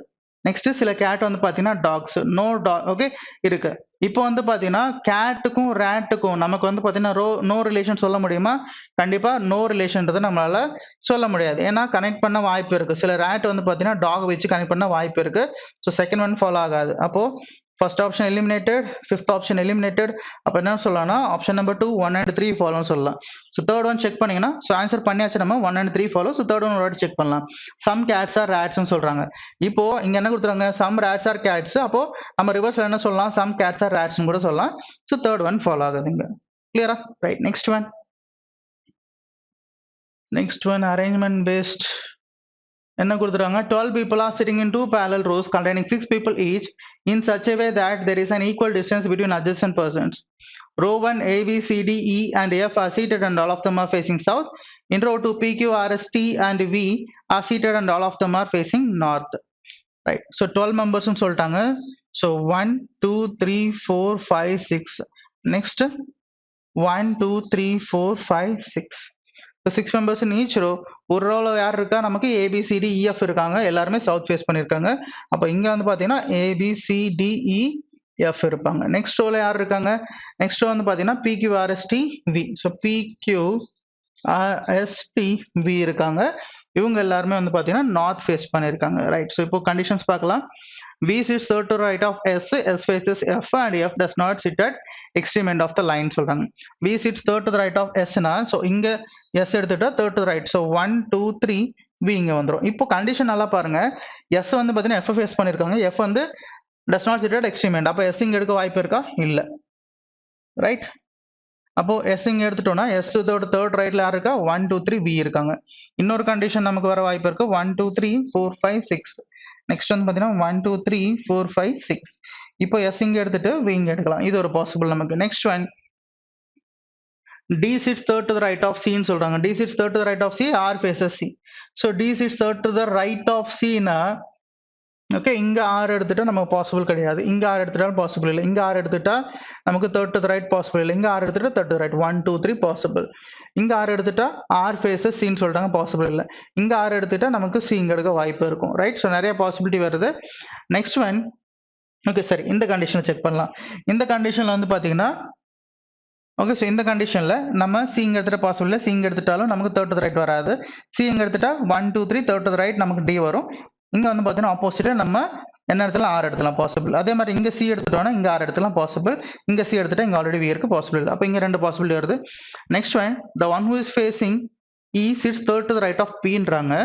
நெக்ஸ்ட் சில கேட் வந்து பார்த்தீங்கன்னா டாக்ஸ். நோ டாக் ஓகே இருக்கு. இப்போ வந்து பார்த்தீங்கன்னா கேட்டுக்கும் ரேட்டுக்கும் நமக்கு வந்து பார்த்தீங்கன்னா நோ ரிலேஷன் சொல்ல முடியுமா? கண்டிப்பா நோ ரிலேஷன்ன்றதை நம்மளால சொல்ல முடியாது. ஏன்னா கனெக்ட் பண்ண வாய்ப்பு இருக்கு. சில ரேட் வந்து பார்த்தீங்கன்னா டாக் வச்சு கனெக்ட் பண்ண வாய்ப்பு இருக்கு. ஸோ செகண்ட் ஒன் ஃபாலோ ஆகாது. அப்போ first option eliminated, fifth option eliminated. அப்போ என்ன சொல்லலாம்னா ஆப்ஷன் நம்பர் 2 1 and 3 ஃபாலோன்னு சொல்லலாம். ஸோ தேர்ட் ஒன் செக் பண்ணீங்கன்னா, ஸோ ஆன்சர் பண்ணியாச்சு நம்ம 1 and 3 follow. So third one ஒரு வாட்டி செக் பண்ணலாம். சம் கேட்ஸ் ஆர் ரேட்ஸ்னு சொல்றாங்க. இப்போ இங்க என்ன கொடுத்துறாங்க, சம் ரேட்ஸ் ஆர் கேட்ஸ். அப்போ நம்ம ரிவர்ஸ்ல என்ன சொல்லலாம், சம் கேட்ஸ் ஆர் ரேட்ஸ்னு கூட சொல்லலாம். ஸோ தேர்ட் ஒன் ஃபாலோ ஆகுதுங்க. கிளியரா? Right, next one. Next one arrangement based. என்ன கொடுத்துறாங்க, 12 people are sitting in 2 parallel rows containing 6 people each in such a way that there is an equal distance between adjacent persons. Row 1 A, B, C, D, E and F are seated and all of them are facing south. In row 2 P, Q, R, S, T and V are seated and all of them are facing north. Right, so 12 members னு சொல்லிட்டாங்க. So 1 2 3 4 5 6. Next 1 2 3 4 5 6. So 6 members in each row. ஒரு ரோல யார் இருக்கா, நமக்கு ABCDEF இருக்காங்க, எல்லாருமே south face பண்ணிருக்காங்க. அப்போ இங்க வந்து பாத்தீங்கன்னா ABCDEF இருப்பாங்க. நெக்ஸ்ட் ரோல யார் இருக்காங்க, நெக்ஸ்ட் ரோ வந்து பாத்தீங்கன்னா PQRSTV. ஸோ PQRSTV இருக்காங்க. இவங்க எல்லாருமே வந்து பாத்தீங்கன்னா நார்த் ஃபேஸ் பண்ணிருக்காங்க. ரைட், ஸோ இப்போ கண்டிஷன்ஸ் பார்க்கலாம். V sits third to right of S, S faces F and F does not sit at extreme end of the line சொல்றாங்க. V sits third to the right of S னா, so இங்க S எடுத்துட்டா third to the right. So 1 2 3 V இங்க வந்துரும். இப்போ condition நல்லா பாருங்க. S வந்து பாத்தீங்கன்னா F ஃபேஸ் பண்ணிருக்காங்க, F வந்து does not sit at extreme end. அப்ப S இங்க எடுக்க வாய்ப்பு இருக்கா? இல்ல. ரைட், அப்போ S இங்க எடுத்துட்டோம்னா S தேர்ட் ரைட்ல யார் இருக்கா, 1 2 3 V இருக்காங்க. இன்னொரு கண்டிஷன் நமக்கு வர வாய்ப்பு இருக்கு, 1 2 3 4 5 6. நெக்ஸ்ட் வந்து பாத்தீங்கன்னா 1 2 3 4 5 6. இப்போ S இங்க எடுத்துட்டு V இங்க எடுக்கலாம். இது ஒரு பாசிபிள் நமக்கு. Next one D sits third to the right of C ன்னு சொல்றாங்க. D sits third to the right of C, R faces C. So D sits third to the right of C னா, okay இங்க R எடுத்துட்டா நமக்கு possible கிடையாது, இங்க R எடுத்துட்டாலும் possible இல்லை, இங்க R எடுத்துட்டா நமக்கு third to the right possible இல்லை, இங்க R எடுத்துட்டா third to the right 1 2 3 possible. இங்க R எடுத்துட்டா R faces C ன்னு சொல்றாங்க, பாசிபிள் இல்லை. இங்க R எடுத்துட்டா நமக்கு C இங்க எடுக்க வாய்ப்பு இருக்கும். ரைட், ஸோ நிறைய பாசிபிலிட்டி வருது. நெக்ஸ்ட் ஒன் ஓகே சரி, இந்த கண்டிஷனை செக் பண்ணலாம். இந்த கண்டிஷன்ல வந்து பாத்தீங்கன்னா ஓகே, ஸோ இந்த கண்டிஷன்ல நம்ம சி இங்க எடுத்துட்டா பாசிபிள் இல்லை, சி இங்க எடுத்துட்டாலும் நமக்கு தேர்ட் டு த ரைட் வராது. சி இங்க எடுத்துட்டா 1 2 3 தேர்ட் டு த ரைட் நமக்கு டி வரும். இங்க வந்து பாத்தீங்கன்னா ஆப்போசிட்டா நம்ம என்ன இடத்துல ஆர் எடுத்துலாம் பாசிபிள். அதே மாதிரி இங்க சி எடுத்துட்டோம்னா இங்க ஆர் எடுத்துலாம் பாசிபிள், இங்க சி எடுத்துட்டா இங்க ஆல்ரெடி வி இருக்கு, பாசிபிள் இல்லை. அப்போ இங்க ரெண்டு பாசிபிலிட்டி வருது. Next one the one who is facing E sits third to the right of Pன்றாங்க.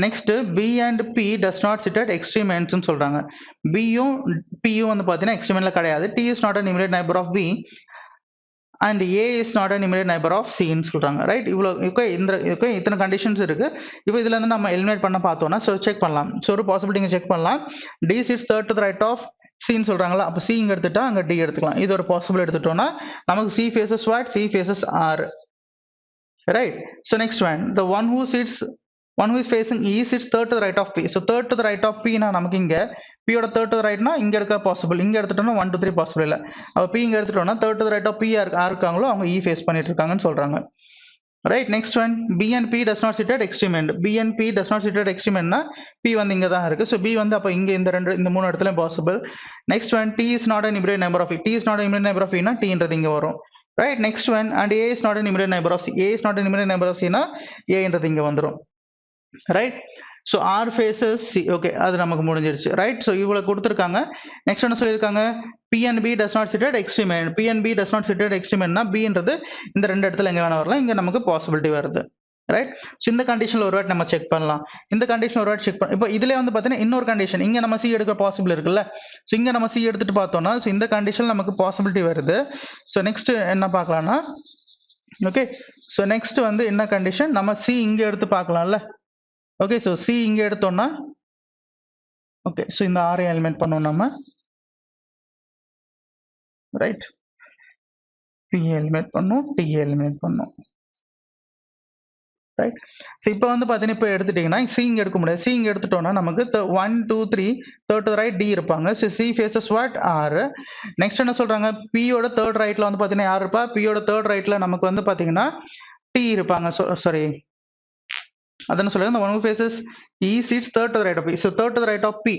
Next B and P does not sit at extreme ends ன்னு சொல்றாங்க. Bயும் Pயும் வந்து பாத்தீங்கன்னா எக்ஸ்ட்ரீம் எண்ட்ல கிடையாது. T is not an immediate neighbor of B and A is not an immediate neighbor of C ன்னு சொல்றாங்க. Right, இவ்வளோ இத்தனை கண்டிஷன்ஸ் இருக்கு. இப்போ இதுல இருந்து நம்ம எலிமினேட் பண்ண பார்த்தோம்னா ஸோ செக் பண்ணலாம். ஸோ ஒரு பாசிபிலிட்டி செக் பண்ணலாம். D sits third to the right of C ன்னு சொல்றாங்களா, அப்போ C இங்க எடுத்துட்டா அங்க D எடுத்துக்கலாம். இது ஒரு பாசிபிள் எடுத்துட்டோம்னா நமக்கு C faces what, C faces R. Right, so next one the one who is facing E sits third to the right of P. So third to the right of P னா நமக்கு இங்க P ஓட third to the right னா இங்க எடுக்க possible, இங்க எடுத்துட்டோம்னா 1 2 3 possible இல்ல. அப்ப P இங்க எடுத்துட்டோம்னா third to the right of P யார் இருக்காங்களோ அவங்க E ஃபேஸ் பண்ணிட்டு இருக்காங்கன்னு சொல்றாங்க. Right, next one B and P does not sit at extreme end. B and P does not sit at extreme end னா P வந்து இங்க தான் இருக்கு. So B வந்து அப்ப இங்க இந்த மூணு இடத்துல possible. Next one T is not an immediate neighbor of E. T is not an immediate neighbor of E னா T ன்றது இங்க வரும். Right, next one and A is not an immediate neighbor of C. A is not an immediate neighbor of C னா A ன்றது இங்க வந்துரும். Right, so R faces C. Okay, அது நமக்கு முடிஞ்சிருச்சு. Right, so இவ்வளவு கொடுத்திருக்காங்க. நெக்ஸ்ட் என்ன சொல்லிருக்காங்க, P and B does not sit at extreme end. P and B does not sit at extreme end னா B ன்றது இந்த ரெண்டு இடத்துல எங்க வேணா வரலாம், இங்க நமக்கு பாசிபிலிட்டி வருது. ரைட், ஸோ இந்த கண்டிஷன்ல ஒரு வாட்டி நம்ம செக் பண்ணலாம். இந்த கண்டிஷன் ஒரு வாட்டி செக் பண்ண, இப்போ இதுல வந்து பாத்தீங்கன்னா இன்னொரு கண்டிஷன் இங்க நம்ம சி எடுக்க பாசிபிள் இருக்குல்ல. ஸோ இங்க நம்ம சி எடுத்துட்டு பார்த்தோம்னா ஸோ இந்த கண்டிஷன் நமக்கு பாசிபிலிட்டி வருது. ஸோ நெக்ஸ்ட் என்ன பார்க்கலாம்னா ஓகே, ஸோ நெக்ஸ்ட் வந்து என்ன கண்டிஷன், நம்ம சி இங்க எடுத்து பார்க்கலாம்ல. ஓகே, ஸோ சி இங்க எடுத்தோம்னா ஓகே ஸோ இந்த ஆறு எலிமினேட் பண்ணுவோம் நம்ம, ரைட். பி எலிமினேட் பண்ணும், டி எலிமினேட் பண்ணும், ரைட். ஸோ இப்போ வந்து பார்த்தீங்கன்னா இப்போ எடுத்துட்டீங்கன்னா சி இங்கே எடுக்க முடியாது. சி இங்கே எடுத்துட்டோம்னா நமக்கு 1 2 3 தேர்ட் டு ரைட் டி இருப்பாங்க. So C faces what are. Next என்ன சொல்றாங்க, பியோட தேர்ட் ரைட்ல வந்து பார்த்தீங்கன்னா யார் இருப்பா, பியோட தேர்ட் ரைட்ல நமக்கு வந்து பார்த்தீங்கன்னா டி இருப்பாங்க. சாரி அதான் சொல்லுங்க, the one who faces E sits third to the right of P. So third to the right of P.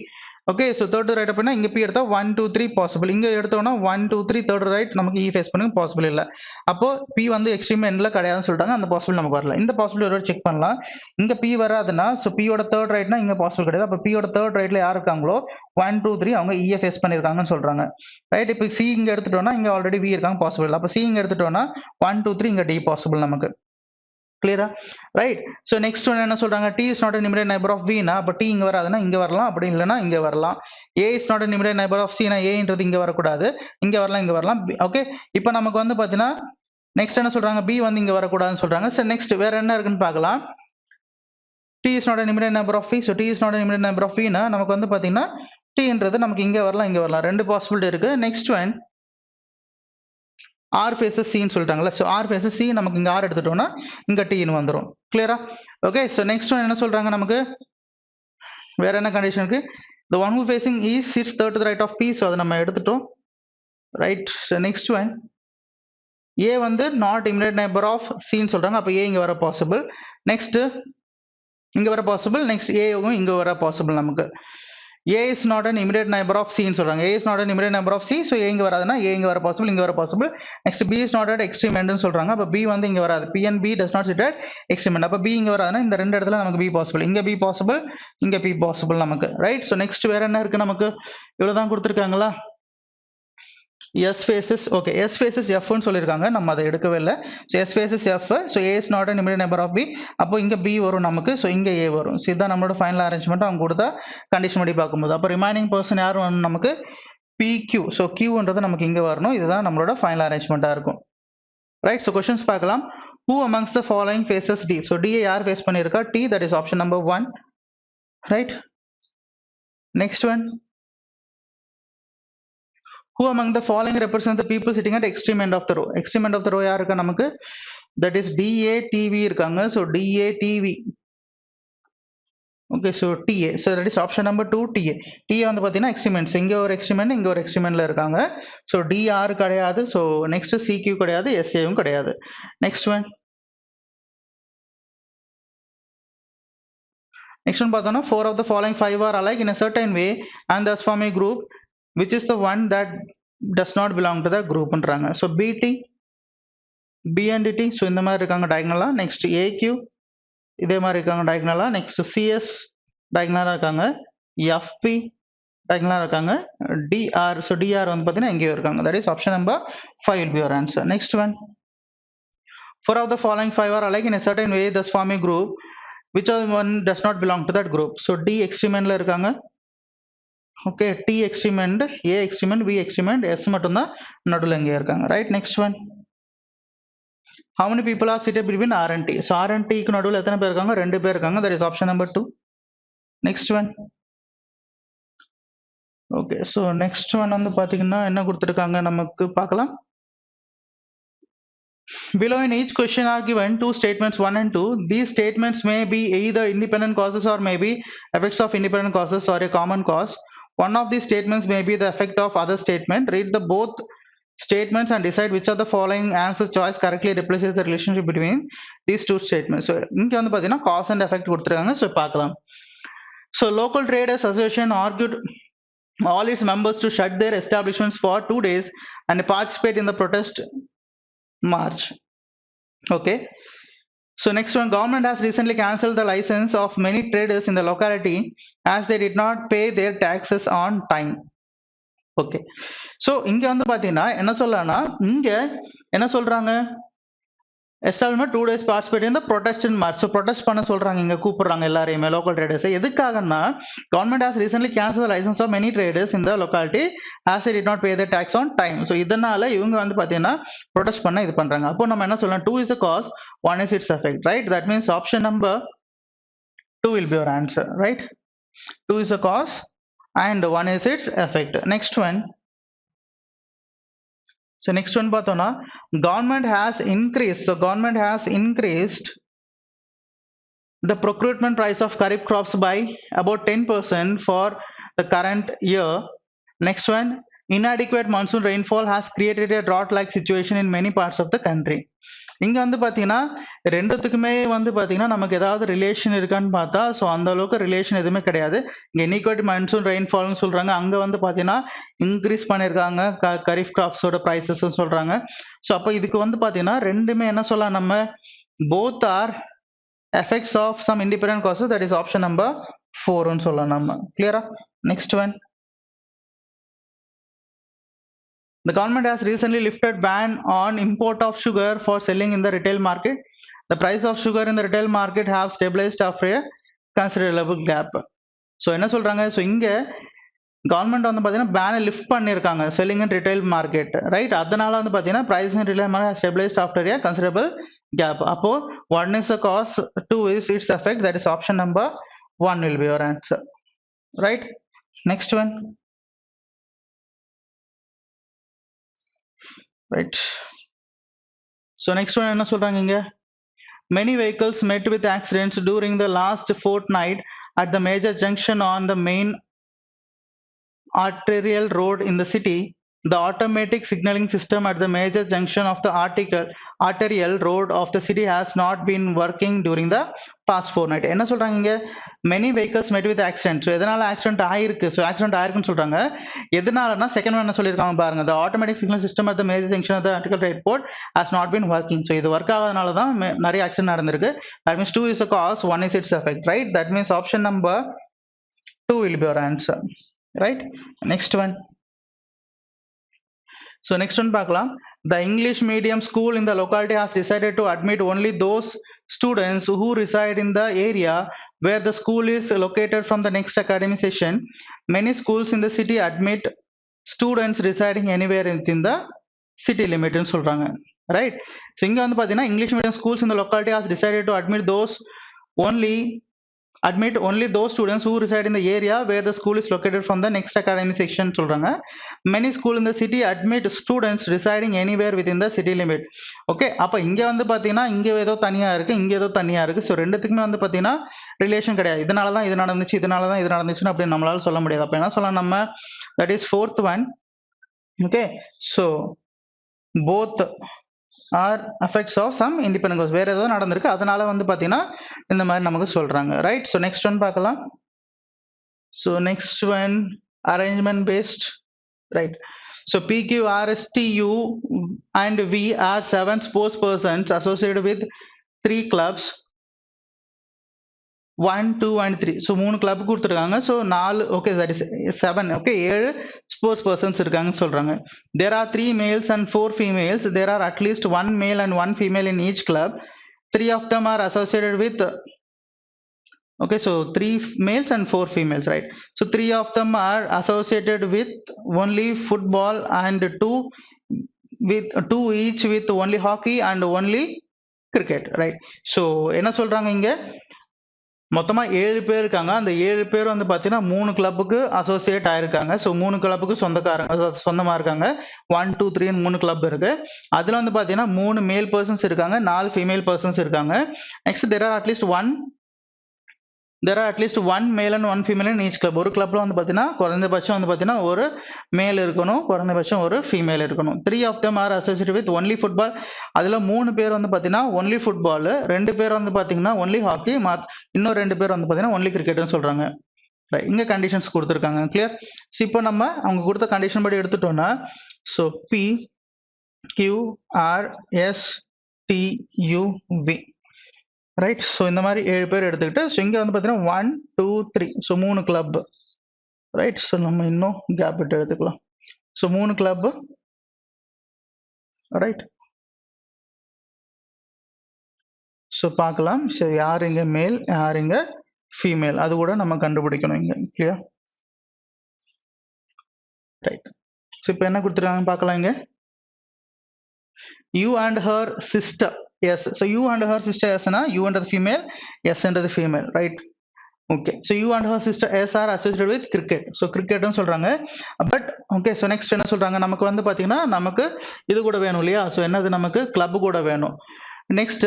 Okay so third to right அப்படின்னா இங்கே பி எடுத்தா 1 2 3 பாசிபிள். இங்கே எடுத்தோம்னா 1 2 3 தேர்ட் ரைட் நமக்கு இ ஃபேஸ் பண்ணி பாசிபிள் இல்லை. அப்போ பி வந்து எக்ஸ்ட்ரீம் எண்ட்ல கிடையாதுன்னு சொல்லிட்டாங்க, அந்த பாசிபிள் நமக்கு வரல. இந்த பாசிபிள் ஒரு செக் பண்ணலாம். இங்கே பி வராதுன்னா ஸோ பியோட தேர்ட் ரைட்னா இங்கே பாசிபிள் கிடையாது. அப்போ பியோட தேர்ட் ரைட்ல யார் இருக்காங்களோ 1 2 3 அவங்க இ ஃபேஸ் பண்ணியிருக்காங்கன்னு சொல்றாங்க, ரைட். இப்போ சி இங்கே எடுத்துட்டோம்னா இங்கே ஆல்ரெடி வி இருக்காங்க, பாசிபிள் இல்லை. அப்போ சி இங்கே எடுத்துட்டோம்னா 1 2 3 இங்கே டி பாசிபிள் நமக்கு. கிளியரா, ரைட். ஸோ நெக்ஸ்ட் ஒன் என்ன சொல்றாங்க, T is not immediate neighbour of வினா, அப்போ டி இங்க வராதுன்னா இங்க வரலாம், அப்படி இல்லைன்னா இங்க வரலாம். A is not immediate neighbour of சினா, ஏன்றது இங்க வரக்கூடாது, இங்க வரலாம் இங்க வரலாம். ஓகே இப்போ நமக்கு வந்து பாத்தீங்கன்னா நெக்ஸ்ட் என்ன சொல்றாங்க, பி வந்து இங்க வரக்கூடாதுன்னு சொல்றாங்க. சரி நெக்ஸ்ட் வேற என்ன இருக்குன்னு பார்க்கலாம். T is not immediate neighbour of V. So T is not immediate neighbour of வினா நமக்கு வந்து பாத்தீங்கன்னா டின்றது நமக்கு இங்க வரலாம் இங்க வரலாம், ரெண்டு பாசிபிலிட்டி இருக்கு. நெக்ஸ்ட் ஒன் ஆர் ஃபேஸஸ் சின்னு சொல்லிட்டாங்களா. ஸோ ஆர் ஃபேஸஸ் சி நமக்கு இங்கே ஆர் எடுத்துட்டோம்னா இங்கே டின்னு வந்துடும். கிளியரா, ஓகே. ஸோ நெக்ஸ்ட் ஒன் என்ன சொல்றாங்க நமக்கு, வேற என்ன கண்டிஷன் இருக்கு, the one who facing E sits third to the right of P. So அதை நம்ம எடுத்துட்டோம், right. So next one A வந்து நாட் இமிடியேட் நைபர் ஆஃப் சின்னு சொல்றாங்க, அப்போ ஏ இங்கே வர பாசிபிள். நெக்ஸ்ட் இங்கே வர பாசிபிள், நெக்ஸ்ட் ஏவும் இங்கே வர பாசிபிள் நமக்கு. A is not an immediate neighbor of C ன்னு சொல்றாங்க. A is not an immediate neighbor of C. So A இங்க வராதுன்னா A இங்க வர பாசிபிள், இங்க வர possible. Next B is not at extreme end ன்னு சொல்றாங்க. அப்ப B வந்து இங்க வராது. P and B does not sit at extreme end. அப்ப B இங்க வராதுன்னா இந்த ரெண்டு இடத்துல நமக்கு B பாசிபிள். இங்க B பாசிபிள், இங்க B பாசிபிள் நமக்கு, ரைட். ஸோ நெக்ஸ்ட் வேற என்ன இருக்கு நமக்கு, இவ்வளவுதான் கொடுத்துருக்காங்களா. S faces, okay, S faces F ன்னு சொல்லியிருக்காங்க, நம்ம அதை எடுக்கவே இல்லை. So S faces F. So A is not an immediate neighbor of B. அப்போ இங்கே B வரும் நமக்கு, ஸோ இங்கே A வரும். ஸோ இதுதான் நம்மளோட ஃபைனல் அரேஞ்ச்மெண்ட் அவங்க கொடுத்தா கண்டிஷன் படி பார்க்கும்போது. அப்போ ரிமைனிங் பர்சன் யார் வரணும் நமக்கு, PQ. ஸோ Qன்றது நமக்கு இங்கே வரணும். இதுதான் நம்மளோட ஃபைனல் அரேஞ்ச்மெண்ட்டாக இருக்கும், ரைட். ஸோ கொஸ்டின்ஸ் பார்க்கலாம். Who amongst the following faces D? So D யார் ஃபேஸ் பண்ணியிருக்கா, T, that is option number 1, right. Next one, who among the following represent the people sitting at extreme end of the row? Extreme end of the row யார் இருக்கா நமக்கு, that is DATV இருக்காங்க. so DATV, okay, so TA, so that is option number 2, TA. TA வந்து பாத்தீங்கன்னா எக்ஸ்ட்ரீமெண்ட்ஸ், இங்க ஒரு எக்ஸ்ட்ரீமெண்ட் இங்க ஒரு எக்ஸ்ட்ரீமெண்ட்ல இருக்காங்க. so DR கிடையாது, so next CQ கிடையாது, SAவும் கிடையாது. next one பார்த்தோம்னா 4 of the following 5 are alike in a certain way and thus form a group. Which is the one that does not belong to the group ன்றாங்க. so BT, BNDT, so இந்த மாதிரி இருக்காங்க diagonal. next AQ இதே மாதிரி இருக்காங்க diagonal. next CS diagonal இருக்காங்க, FP diagonal இருக்காங்க, DR, so DR வந்து பாத்தீங்கன்னா எங்கேயோ இருக்காங்க. that is option number 5 will be your answer. next one, 4 of the following 5 are alike in a certain way thus form a group. which one does not belong to that group? so D extreme endல இருக்காங்க, okay. T extreme end, A extreme end, V extreme end, S மட்டும் தான் நடுவுல இங்க இருக்காங்க, right. Next one, how many people are seated between R and T? so R and T க்கு நடுவுல எத்தனை பேர் இருக்காங்க, 2 பேர் இருக்காங்க, that is option number 2. Next one, okay. so next one வந்து பாத்தீங்கன்னா என்ன கொடுத்திருக்காங்க நமக்கு பார்க்கலாம். Below in each question are given two statements 1 and 2. These statements may be either independent causes or may be effects of independent causes or a common cause. One of these statements may be the effect of other statement. Read the both statements and decide which of the following answer choice correctly replaces the relationship between these two statements. So இங்க வந்து பாத்தீங்கன்னா cause and effect கொடுத்திருக்காங்க, so பார்க்கலாம். So local traders association argued all its members to shut their establishments for 2 days and participate in the protest march. Okay, so next one, government has recently cancelled the license of many traders in the locality as they did not pay their taxes on time. Okay, so இங்க வந்து பாத்தீங்கன்னா என்ன சொல்லலாம்னா, இங்க என்ன சொல்றாங்க, establishment 2 days participate in the protest in march. so protest பண்ண சொல்றாங்க, இங்க கூப்பிடுறாங்க எல்லாரையுமே local traders. எதுக்காகன்னா government has recently cancelled the license of many traders in the locality as they did not pay their tax on time. so இதனால இவங்க வந்து பாத்தீங்கன்னா protest பண்ண இது பண்றாங்க. அப்போ நம்ம என்ன சொல்லலாம், 2 is the cause, 1 is its effect, right? that means option number 2 will be your answer, right? 2 is the cause, and one is its effect. Next one. So next one பார்த்தோம்னா government has increased. So government has increased the procurement price of kharif crops by about 10% for the current year. Next one, inadequate monsoon rainfall has created a drought like situation in many parts of the country. இங்க வந்து பாத்தீங்கன்னா ரெண்டுத்துக்குமே வந்து பாத்தீங்கன்னா நமக்கு ஏதாவது relation இருக்கான்னு பார்த்தா ஸோ அந்த அளவுக்கு ரிலேஷன் எதுவுமே கிடையாது. இங்க இன்இக்வல் மன்சூன் ரெயின்ஃபால்னு சொல்றாங்க, அங்க வந்து பாத்தீங்கன்னா இன்க்ரீஸ் பண்ணிருக்காங்க கரீஃப் கிராப்ஸோட ப்ரைசஸ் சொல்றாங்க. ஸோ அப்போ இதுக்கு வந்து பாத்தீங்கன்னா ரெண்டுமே என்ன சொல்லலாம் நம்ம, both are effects of some independent causes, that is option number 4 ன்னு சொல்லலாம் நம்ம. clear? Next one. The government has recently lifted ban on import of sugar for selling in the retail market. The price of sugar in the retail market have stabilized after a considerable gap. So என்ன சொல்றாங்க, so இங்க government வந்து பார்த்தீங்கன்னா பேனை lift பண்ணியிருக்காங்க selling in retail market, right. அதனால வந்து பார்த்தீங்கன்னா price in retail market stabilised after a considerable gap. அப்போ one is the cause, two is its effect, that is option number 1 will be your answer, right? Next one. Right. So next one என்ன சொல்றாங்க இங்க, many vehicles met with accidents during the last fortnight at the major junction on the main arterial road in the city. The automatic signaling system at the major junction of the arterial road of the city has not been working during the past fortnight. என்ன சொல்றாங்க இங்க, many vehicles met with accident. So எதனால accident ஆயிருக்கு, so accident ஆயிருக்குன்னு சொல்றாங்க. எதனாலனா second one என்ன சொல்லியிருக்காங்க பாருங்க, the automatic signal system at the major junction of the arterial road has not been working. So இது ஒர்க் ஆகாதனால தான் நிறைய ஆக்சிடென்ட் நடந்திருக்கு. That means 2 is the cause, 1 is its effect, right? That means option number 2 will be your answer, right? Next one. So next one பார்க்கலாம். The English medium school in the locality has decided to admit only those students who reside in the area where the school is located from the next academic session. Many schools in the city admit students residing anywhere within the city limit ன்னு சொல்றாங்க, right? So இங்க வந்து பாத்தீங்கன்னா English medium schools in the locality has decided to admit only those students who reside in the area where the school is located from the next academic section சொல்றாங்க. Many schools in the city admit students residing anywhere within the city limit. Okay, அப்ப இங்க வந்து பாத்தீங்கன்னா இங்க ஏதோ தனியா இருக்கு, இங்க ஏதோ தனியா இருக்கு. ஸோ ரெண்டுத்துக்குமே வந்து பாத்தீங்கன்னா ரிலேஷன் கிடையாது. இதனாலதான் இது நடந்துச்சு, இதனாலதான் இது நடந்துச்சுன்னு அப்படின்னு நம்மளால சொல்ல முடியாது. அப்ப என்ன சொல்லலாம் நம்ம, that is fourth one. Okay, so both are effects of some independent cause. வேற ஏதோ நடந்திருக்கு, அதனால வந்து பாத்தீங்கன்னா இந்த மாதிரி நமக்கு சொல்றாங்க, ரைட்? ஸோ நெக்ஸ்ட் ஒன் பார்க்கலாம். So next one arrangement based, right? So PQRSTU and V are 7 sports persons associated with 3 clubs, 1, 2 and 3. So 3 club கொடுத்திருக்காங்க. So 4, okay, that is 7, okay, 7 sports persons இருக்காங்க சொல்றாங்க. There are 3 males and 4 females. There are at least 1 male and 1 female in each club. 3 of them are associated with, okay, so 3 males and 4 females, right? So 3 of them are associated with only football and 2 each with only hockey and only cricket, right? So என்ன சொல்றாங்க இங்க, மொத்தமா 7 பேர் இருக்காங்க. அந்த 7 பேர் வந்து பாத்தீங்கன்னா 3 கிளப்புக்கு அசோசியேட் ஆயிருக்காங்க. ஸோ 3 கிளப்புக்கு சொந்தமா இருக்காங்க. 1, 2, 3 3 கிளப் இருக்கு. அதுல வந்து பாத்தீங்கன்னா 3 மேல் பர்சன்ஸ் இருக்காங்க, 4 ஃபீமேல் பர்சன்ஸ் இருக்காங்க. Next there are at least one male and 1 female in each club. ஒரு கிளப்ல வந்து பாத்தீங்கன்னா குறைந்தபட்சம் வந்து பாத்தீங்கன்னா ஒரு மேல் இருக்கணும், குறைந்தபட்சம் ஒரு ஃபீமேல் இருக்கணும். 3 of them are associated with only football. அதுல 3 பேர் வந்து பாத்தீங்கன்னா only football, 2 பேர் வந்து பாத்தீங்கன்னா only hockey, இன்னும் 2 பேர் வந்து பாத்தீங்கன்னா only cricketனு சொல்றாங்க. இங்க கண்டிஷன்ஸ் கொடுத்திருக்காங்க, கிளியர்? ஸோ இப்போ நம்ம அவங்க கொடுத்த கண்டிஷன் படி எடுத்துட்டோம்னா, ஸோ PQRSTUV, ரைட்? ஸோ இந்த மாதிரி 7 பேர் எடுத்துக்கிட்டு, ஸோ இங்க வந்து பாத்தீங்கன்னா 1, 2, 3, ஸோ 3 கிளப், ரைட்? ஸோ நம்ம இன்னும் கேப் விட்டு எடுத்துக்கலாம். So 3 club, right? ஸோ பார்க்கலாம். ஸோ யார் இங்க மேல், யார் இங்க ஃபீமேல், அது கூட நம்ம கண்டுபிடிக்கணும் இங்க, கிளியர்? ரைட். ஸோ இப்போ என்ன கொடுத்துருக்காங்க பார்க்கலாம் இங்க. You and her sister, yes. So you and her sister, yes na, you and the female, yes and the female, right? Okay, so you and her sister S are associated with cricket. So cricket னு சொல்றாங்க. But okay, so next என்ன சொல்றாங்க, நமக்கு வந்து பாத்தீங்கன்னா நமக்கு இது கூட வேணும் இல்லையா? So என்னது நமக்கு கிளப் கூட வேணும். Next,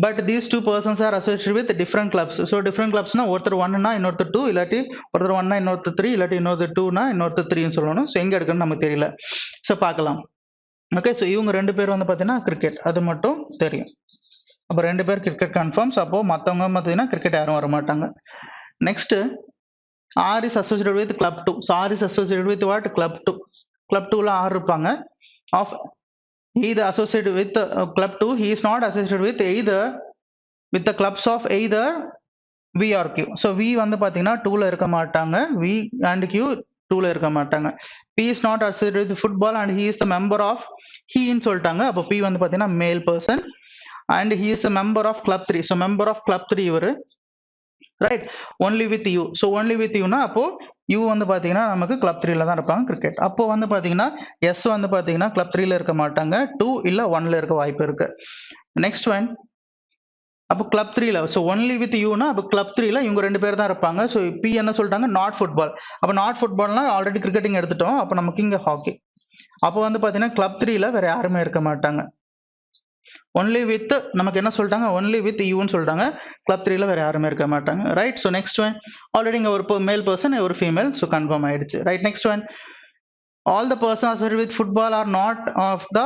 but these two persons are associated with different clubs. So different clubs னா ஒருத்தர் 1 னா இன்னொருத்தர் 2, இல்லாட்டி ஒருத்தர் 1 னா இன்னொருத்தர் 3, இல்லாட்டி இன்னொருத்தர் 2 னா இன்னொருத்தர் 3 னு சொல்லணும். So எங்க எடுக்கணும்னு நமக்கு தெரியல. So பார்க்கலாம். ஓகே, ஸோ இவங்க ரெண்டு பேரும் வந்து பார்த்தீங்கன்னா கிரிக்கெட், அது மட்டும் தெரியும். அப்போ ரெண்டு பேர் கிரிக்கெட் கன்ஃபார்ம்ஸ். அப்போ மற்றவங்க பார்த்தீங்கன்னா கிரிக்கெட் யாரும் வர மாட்டாங்க. Next, R is associated with club 2. So R is associated with what? Club 2. Club 2ல ஆர் இருப்பாங்க. Of either associated with club 2, he is not associated with either with the clubs of either V or Q. So V வந்து பார்த்தீங்கன்னா 2ல இருக்க மாட்டாங்க, V and Q 2ல இருக்க மாட்டாங்க. P is not associated with football and he is the member of, he ன்னு சொல்லிட்டாங்க. அப்போ P வந்து பார்த்தீங்கன்னா மேல் person and he is a member of club 3. So member of club 3 இவரு, ரைட்? Only with U. So only with யூனா அப்போ யூ வந்து பார்த்தீங்கன்னா நமக்கு கிளப் 3ல தான் இருப்பாங்க கிரிக்கெட். அப்போ வந்து பார்த்தீங்கன்னா எஸ் வந்து பார்த்தீங்கன்னா கிளப் 3ல இருக்க மாட்டாங்க, 2 இல்லை 1ல இருக்க வாய்ப்பு இருக்கு. நெக்ஸ்ட் ஒன், அப்போ கிளப் 3ல, ஸோ ஒன்லி வித் யூனா அப்போ கிளப் 3ல இவங்க ரெண்டு பேர் தான் இருப்பாங்க. ஸோ பி என்ன சொல்லிட்டாங்க? Not football. அப்போ நாட் ஃபுட்பால்னா ஆல்ரெடி கிரிக்கெட்டிங் எடுத்துட்டோம், அப்போ நமக்கு இங்கே ஹாக்கி. அப்போ வந்து பார்த்தீங்கன்னா கிளப் 3ல வேற யாருமே இருக்க மாட்டாங்க. ஒன்லி வித் நமக்கு என்ன சொல்லிட்டாங்க? ஒன்லி வித் யூன்னு சொல்லிட்டாங்க. கிளப் 3ல வேற யாருமே இருக்க மாட்டாங்க, right? So next one, already இங்கே ஒரு மேல் பர்சன் ஒரு ஃபீமேல், ஸோ கன்ஃபார்ம் ஆயிடுச்சு, right? Next one, all the persons associated with football are not of the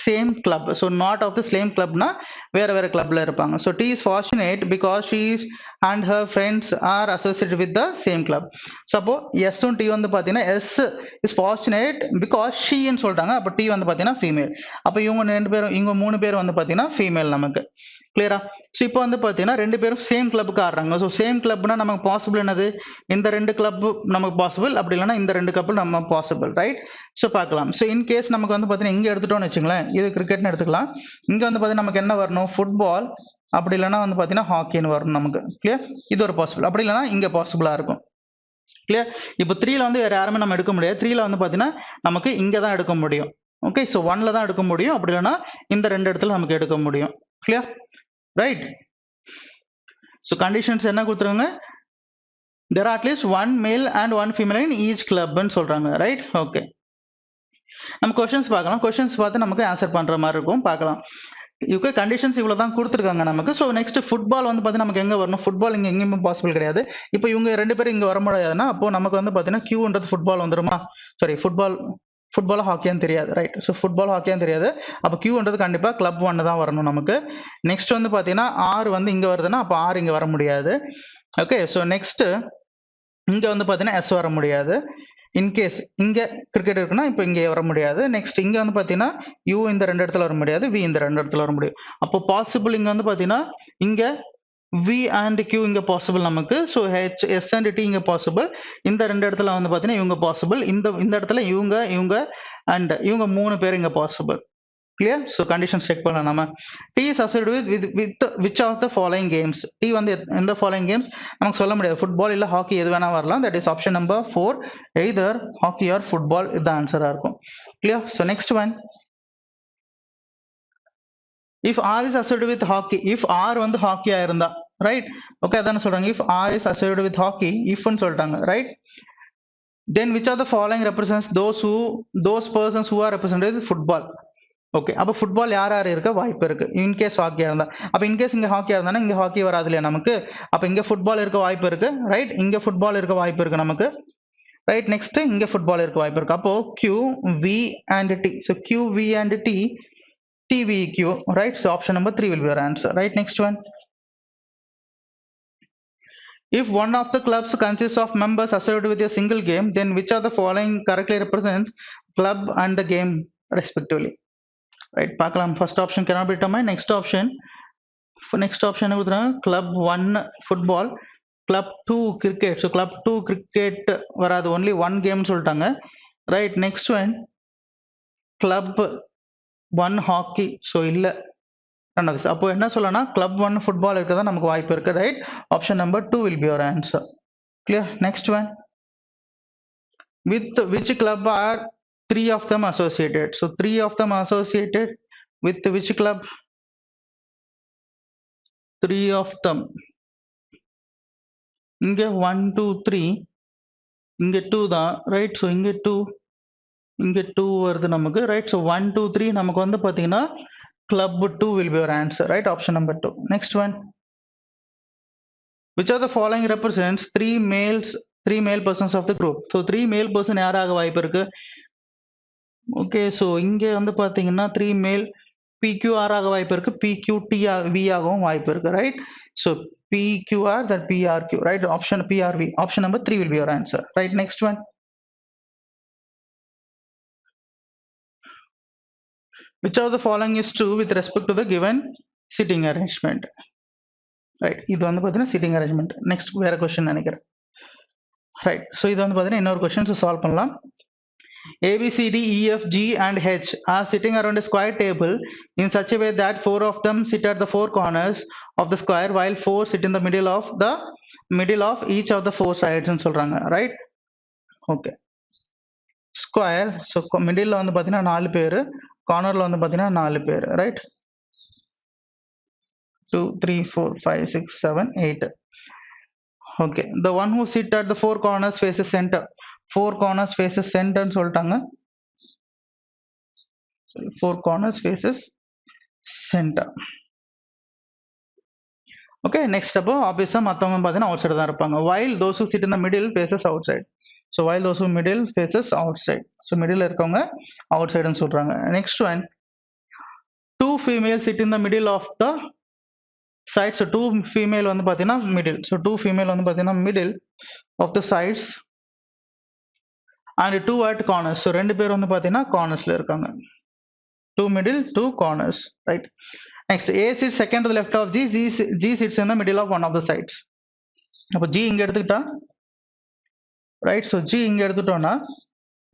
same club. So not of the same club na வேற வேற கிளப்ல இருப்பாங்க. So T is fortunate because she is and her friends are associated with the same club. So அப்போ S und T வந்து பாத்தீங்கன்னா S is fortunate because she ன்னு சொல்லிட்டாங்க. அப்போ T வந்து பாத்தீங்கன்னா ஃபீமேல். அப்போ இவங்க ரெண்டு பேரும், இவங்க மூணு பேர் வந்து பாத்தீங்கன்னா ஃபீமேல் நமக்கு. கிளியரா? ஸோ இப்போ வந்து பார்த்தீங்கன்னா ரெண்டு பேரும் சேம் கிளப்புக்கு ஆடுறாங்க. ஸோ சேம் கிளப்னா நமக்கு பாசிபிள் என்னது? இந்த ரெண்டு கிளப் நமக்கு பாசிபிள், அப்படி இல்லைன்னா இந்த ரெண்டு கப்பு நம்ம பாசிபிள், ரைட்? ஸோ பார்க்கலாம். ஸோ இன் கேஸ் நமக்கு வந்து பார்த்தீங்கன்னா இங்கே எடுத்துட்டோம்னு வச்சுங்களேன், இது கிரிக்கெட்னு எடுத்துக்கலாம். இங்கே வந்து பார்த்தீங்கன்னா நமக்கு என்ன வரணும்? ஃபுட்பால், அப்படி இல்லைன்னா வந்து பார்த்தீங்கன்னா ஹாக்கின்னு வரணும் நமக்கு. கிளியர்? இது ஒரு பாசிபிள். அப்படி இல்லைன்னா இங்கே பாசிபிளாக இருக்கும். கிளியர்? இப்போ 3ல வந்து வேற யாருமே நம்ம எடுக்க முடியாது. 3ல வந்து பார்த்தீங்கன்னா நமக்கு இங்கே தான் எடுக்க முடியும். ஓகே, ஸோ 1ல தான் எடுக்க முடியும், அப்படி இல்லைன்னா இந்த ரெண்டு இடத்துல நமக்கு எடுக்க முடியும். கிளியர்? ரைட்? ஸோ கண்டிஷன்ஸ் என்ன கொடுத்துருங்க? there are at least one male and one female in each club ன்னு சொல்றாங்க, ரைட்? ஓகே, நம்ம கொஸ்டின்ஸ் பார்க்கலாம். கொஸ்டின்ஸ் பார்த்து நமக்கு ஆன்சர் பண்ற மாதிரி இருக்கும், பார்க்கலாம். யூகே கண்டிஷன்ஸ் இவ்வளோ தான் கொடுத்துருக்காங்க நமக்கு. ஸோ நெக்ஸ்ட் ஃபுட்பால் வந்து பார்த்தீங்கன்னா நமக்கு எங்கே வரணும்? ஃபுட்பால் இங்கே எங்கேயுமே பாசிபிள் கிடையாது. இப்போ இவங்க ரெண்டு பேரும் இங்கே வர முடியாதுன்னா அப்போ நமக்கு வந்து பார்த்தீங்கன்னா கியூன்றது ஃபுட்பால் வந்துருமா? சாரி, ஃபுட்பால் ஹாக்கியான்னு தெரியாது, ரைட்? ஸோ ஃபுட்பால் ஹாக்கியான்னு தெரியாது. அப்போ கியூன்றது கண்டிப்பாக கிளப் 1 தான் வரணும் நமக்கு. நெக்ஸ்ட் வந்து பார்த்தீங்கன்னா ஆர் வந்து இங்கே வருதுன்னா அப்போ ஆர் இங்கே வர முடியாது. ஓகே, ஸோ நெக்ஸ்ட் இங்கே வந்து பார்த்தீங்கன்னா எஸ் வர முடியாது. இன்கேஸ் இங்கே கிரிக்கெட் இருக்குன்னா இப்போ இங்கே வர முடியாது. நெக்ஸ்ட் இங்கே வந்து பார்த்தீங்கன்னா யூ இந்த ரெண்டு இடத்துல வர முடியாது, வி இந்த ரெண்டு இடத்துல வர முடியும். அப்போ பாசிபிள் இங்கே வந்து பார்த்தீங்கன்னா இங்கே வி அண்ட் கியூ இங்கே பாசிபிள் நமக்கு. So H S and T இங்கே பாசிபிள். இந்த ரெண்டு இடத்துல வந்து பார்த்தீங்கன்னா இவங்க பாசிபிள். இந்த இடத்துல இவங்க அண்ட் இவங்க மூணு பேர் இங்கே possible. Clear? So condition check பண்ணலாம் நம்ம. T is associated with which of the following games? T வந்து எந்த ஃபாலோயிங் கேம்ஸ் நமக்கு சொல்ல முடியாது. ஃபுட்பால் இல்லை ஹாக்கி எது வேணா வரலாம். That is option number 4, either hockey or football. இது ஆன்சராக இருக்கும். Clear? So next one, if R is associated with hockey, if R வந்து ஹாக்கியா இருந்தா, ரைட்? ஓகே, அதான சொல்றாங்க. If R is associated with hockey, இஃப்னு சொல்லிட்டாங்க, right? Then which are the following represents those persons who are represented with football? Okay, அப்போ football யார் யார் இருக்க வாய்ப்பு இருக்கு? இன்கேஸ் ஹாக்கியா இருந்தா, அப்போ இன்கேஸ் இங்கே ஹாக்கியா இருந்தானா இங்கே ஹாக்கி வராது இல்லையா நமக்கு? அப்போ இங்கே ஃபுட்பால் இருக்க வாய்ப்பு இருக்கு, ரைட்? இங்கே ஃபுட்பால் இருக்க வாய்ப்பு இருக்கு நமக்கு, ரைட்? நெக்ஸ்ட் இங்கே ஃபுட்பால் இருக்க வாய்ப்பு இருக்கு. அப்போ Q V and T. So Q V and T, T V Q, right? So option number 3 will be your answer, right? Next one, if one of the clubs consists of members associated with a single game, then which of the following correctly represents club and the game respectively? Right, பார்க்கலாம். First option cannot be determined. Next option என்ன கொடுத்துறாங்க? Club 1 football, club 2 cricket. So club 2 cricket வராது, only 1 கேம்னு சொல்லிட்டாங்க, right? Next one, club 1 hockey. So இல்லை, ரெண்டாவது. அப்போ என்ன சொல்லலாம்? கிளப் 1 ஃபுட்பால் இருக்கதான் நமக்கு வாய்ப்பு இருக்கு, right? Option number 2 will be your answer. Clear? Next one, with which club are 3 of them associated? So 3 of them associated with which club? 3 of them இங்க 1 2 3 இங்க 2 தான் ரைட். ஸோ இங்க 2 இங்க 2 வருது நமக்கு ரைட். ஸோ 1 2 3 நமக்கு வந்து பாத்தீங்கன்னா club 2 will be your answer, right? Option number 2. Next one, which of the following represents three male persons of the group? So 3 male person யாராக வாய்ப்பு இருக்கு? ஓகே, ஸோ இங்க வந்து பாத்தீங்கன்னா 3 male PQR ஆக வாய்ப்பு இருக்கு, PQTV ஆகவும் வாய்ப்பு இருக்கு, right? So PQR, that PRQ, right? Option PRV. Option number 3 will be your answer, right? Next one, which of the following is true with respect to the given sitting arrangement? Right, இது வந்து பார்த்தீங்கன்னா sitting arrangement. Next வேற question நினைக்கிறேன். Right, so இது வந்து பார்த்தீங்கன்னா இன்னொரு question solve பண்ணலாம். ABCDEFG and H are sitting around a square table in such a way that 4 of them sit at the 4 corners of the square while 4 sit in the middle of each of the 4 sides ன்னு சொல்றாங்க, right? Okay, square, so middle வந்து பார்த்தீங்கன்னா 4 பேர், கார்னர்ல வந்து பார்த்தீங்கன்னா 4 பேர், right? 2 3 4 5 6 7 8. okay, the one who sit at the 4 corners faces center. 4 corners faces center ன்னு சொல்லிட்டாங்க. 4 corners faces center. okay, next அப்போ obviously மத்தவங்க பார்த்தீங்கன்னா outside தான் இருப்பாங்க. while those who sit in the middle faces outside. so while those who middle faces outside. so middle இருக்கவங்க outside ன்னு சொல்றாங்க. next one, two females sit in the middle of the sides. so 2 female வந்து பார்த்தீங்கன்னா middle. so 2 female வந்து பார்த்தீங்கன்னா middle of the sides and 2 at corners. so 2 பேர் வந்து பார்த்தீங்கன்னா cornersல இருக்காங்க. 2 middle, 2 corners, right? next, A sits second to the left of G. G sits in the middle of one of the sides. அப்போ G இங்க எடுத்துக்கிட்டா, right? so G இங்க எடுத்துட்டோம்னா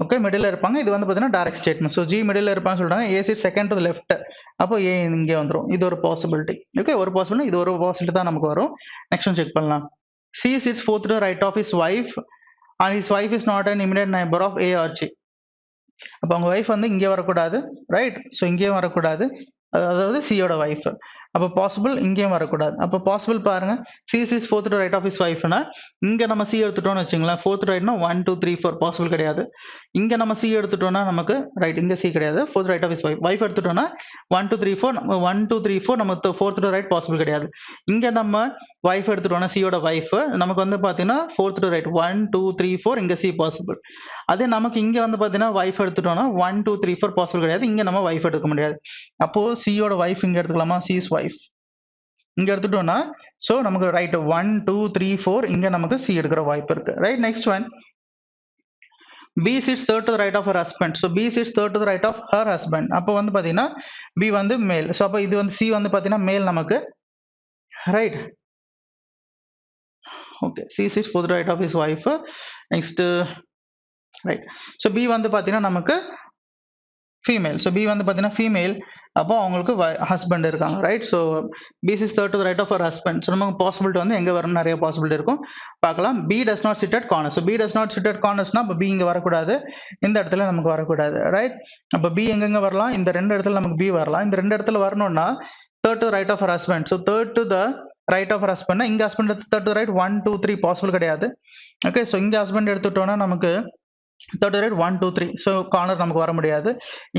okay middle இருப்பாங்க. இது வந்து பார்த்தீங்கன்னா direct statement. So G middle இருப்பான்னு சொல்றாங்க. A sits second to the left. அப்போ A இங்கே வந்துடும். இது ஒரு பாசிபிலிட்டி. ஓகே, ஒரு பாசிபிலிட்டி, இது ஒரு பாசிபிலிட்டி தான் நமக்கு வரும். நெக்ஸ்ட் ஒன் செக் பண்ணலாம். C sits fourth to the right of his wife and his wife is not an immediate neighbor of A or G. அப்போ அவங்க ஒய்ஃப் வந்து இங்கே வரக்கூடாது, ரைட்? ஸோ இங்கேயும் வரக்கூடாது, அதாவது சியோட ஒய்ஃப். அப்போ பாசிபிள் இங்கேயும் வரக்கூடாது. அப்போ பாசிபிள் பாருங்க, C is fourth to right of is ஒய்ஃப்னா இங்கே நம்ம சி எடுத்துட்டோம்னு வச்சுங்களேன், ஃபோர்த் ரைட்னா 1 2 3 4 பாசிபிள் கிடையாது. இங்கே நம்ம சி எடுத்துட்டோம்னா நமக்கு ரைட், இங்கே சி கிடையாது. Fourth right of is wife எடுத்துட்டோம்னா 1 2 3 4 1 2 3 4 நமக்கு ஃபோர்த் டு ரைட் பாசிபிள் கிடையாது. இங்கே நம்ம ஒய்ஃப் எடுத்துட்டோம்னா சியோட ஒய்ஃப் நமக்கு வந்து பார்த்தீங்கன்னா ஃபோர்த் டு ரைட் 1 2 3 4 இங்கே சி பாசிபிள். அதே நமக்கு இங்கே வந்து பார்த்தீங்கன்னா ஒய்ஃப் எடுத்துட்டோம்னா 1 2 3 4 பாசிபிள் கிடையாது. இங்கே நம்ம ஒய்ஃப் எடுக்க முடியாது. அப்போ சியோட ஒய்ஃப் இங்கே எடுத்துக்கலாமா? சி இஸ் ஒய்ஃப் இங்க எடுத்துட்டோம்னா சோ நமக்கு ரைட் 1 2 3 4 இங்க நமக்கு சி எடுக்கிற வாய்ப்பு இருக்கு, right? Next one, B sits third to the right of her husband. so B sits third to the right of her husband. அப்போ வந்து பாத்தீங்கன்னா B வந்து மேல். சோ அப்போ இது வந்து C வந்து பாத்தீங்கன்னா மேல் நமக்கு, right? Okay, C sits fourth to the right of his wife. Next right, so B வந்து பாத்தீங்கன்னா நமக்கு ஃபீமேல். ஸோ பி வந்து பார்த்தீங்கன்னா ஃபீமேல், அப்போ அவங்களுக்கு ஹஸ்பண்ட் இருக்காங்க, right? So B is third to the right of அவர் ஹஸ்பண்ட். ஸோ நமக்கு பாசிபிலிட்டி வந்து எங்கே வரணும், நிறைய பாசிபிலிட்டி இருக்கும், பார்க்கலாம். B does not sit at corners. So B does not sit at கார்னர்ஸ்னா அப்போ பி இங்கே வரக்கூடாது, இந்த இடத்துல நமக்கு வரக்கூடாது, ரைட்? அப்போ பி எங்கெங்க வரலாம், இந்த 2 இடத்துல நமக்கு பி வரலாம். இந்த 2 இடத்துல வரணும்னா தேர்ட் டு ரைட் ஆஃப் அவர் husband. So third to the right of அவர் ஹஸ்பண்ட்னா இங்கே husband third to right 1 2 3 possible கிடையாது. ஓகே, ஸோ இங்கே ஹஸ்பண்ட் எடுத்துட்டோம்னா நமக்கு தேர்ட் ரைட் 1 2 3. ஸோ கார்னர் நமக்கு வர முடியாது.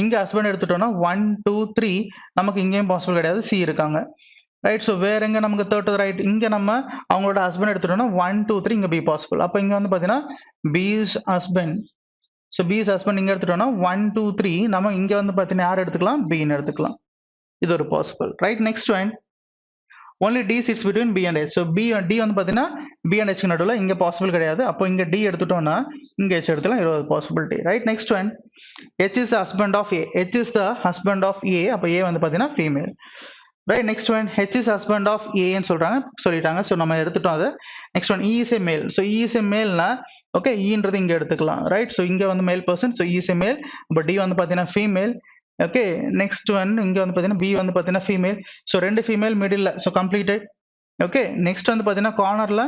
இங்கே ஹஸ்பண்ட் எடுத்துட்டோம்னா 1 2 3 நமக்கு இங்கேயும் பாசிபிள் கிடையாது, சி இருக்காங்க, ரைட்? ஸோ வேற எங்க நமக்கு தேர்ட் ரைட், இங்கே நம்ம அவங்களோட ஹஸ்பண்ட் எடுத்துட்டோம்னா 1 2 3 இங்கே பி பாசிபிள். அப்போ இங்கே வந்து பார்த்தீங்கன்னா பிஸ் ஹஸ்பண்ட். ஸோ பிஸ் ஹஸ்பண்ட் இங்கே எடுத்துட்டோம்னா 1 2 3 நம்ம இங்கே வந்து பார்த்தீங்கன்னா யார் எடுத்துக்கலாம், பின்னு எடுத்துக்கலாம். இது ஒரு possible, right? Next one, only D sits between B and H. so B and D வந்து பாத்தீங்கன்னா B and H நடுவுல இங்க பாசிபிள் கிடையாது. அப்போ இங்க D எடுத்துட்டோம்னா இங்க H எடுத்துக்கலாம், இது ஒரு possibility, right? Next one, H is the husband of A. H is the husband of A. அப்போ A வந்து பாத்தீங்கன்னா female, right? Next one, H is husband of A ன்னு சொல்லிட்டாங்க. ஸோ நம்ம எடுத்துட்டோம் அது. Next one, E is a male. So E is a maleனா okay, ஈன்றது இங்க எடுத்துக்கலாம், ரைட்? ஸோ இங்க வந்து male person, so E is a male. அப்போ D வந்து பாத்தீங்கன்னா ஃபீமேல். ஓகே, நெக்ஸ்ட் ஒன், இங்க வந்து பாத்தீங்கன்னா B வந்து பாத்தீங்கன்னா female. So 2 female middle, so completed. Okay, next வந்து பாத்தீங்கன்னா கார்னர்ல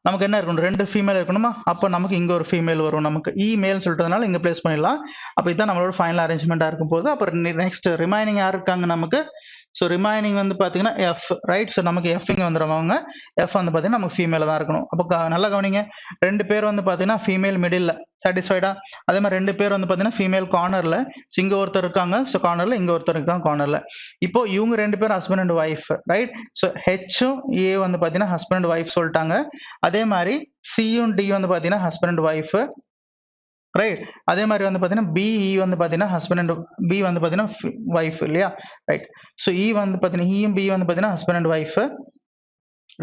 நமக்கு என்ன இருக்கணும், 2 ஃபீமேல் இருக்கணுமா? அப்போ நமக்கு இங்க ஒரு ஃபீமேல் வரும், நமக்கு இ மேல் சொல்லிட்டதுனால இங்க பிளேஸ் பண்ணிடலாம். அப்போ இதுதான் நம்மளோட ஃபைனல் அரேஞ்ச்மெண்டா இருக்கும் போது. அப்புறம் நெக்ஸ்ட் ரிமைனிங் யார் இருக்காங்க நமக்கு, ஸோ ரிமைனிங் வந்து பார்த்தீங்கன்னா எஃப், ரைட். ஸோ நமக்கு எஃப் இங்கே வந்துடுவாங்க. எஃப் வந்து பார்த்தீங்கன்னா நமக்கு ஃபீமேல தான் இருக்கணும். அப்போ நல்லா கவனிங்க, 2 பேர் வந்து பார்த்தீங்கன்னா ஃபீமேல் மிடில் சாட்டிஸ்ஃபைடா, அதே மாதிரி 2 பேர் வந்து பார்த்தீங்கன்னா ஃபீமேல் கார்னரில். ஸோ இங்கே ஒருத்தர் இருக்காங்க, ஸோ கார்னரில் இங்கே ஒருத்தர் இருக்காங்க கார்னரில். இப்போ இவங்க 2 பேர் husband and wife, right. So ஹெச்சும் ஏ வந்து பார்த்தீங்கன்னா ஹஸ்பண்ட் அண்ட் ஒய்ஃப் சொல்லிட்டாங்க. அதே மாதிரி சியும் டி வந்து பார்த்தீங்கன்னா ஹஸ்பண்ட் அண்ட் ஒய்ஃப், ரைட். அதே மாதிரி வந்து பார்த்தீங்கன்னா பிஇ வந்து பார்த்தீங்கன்னா ஹஸ்பண்ட் அண்ட் பி வந்து பார்த்தீங்கன்னா ஒய்ஃப் இல்லையா, ரைட். ஸோ இ வந்து பார்த்தீங்கன்னா இயும் பி வந்து பார்த்தீங்கன்னா ஹஸ்பண்ட் அண்ட் ஒய்ஃப்,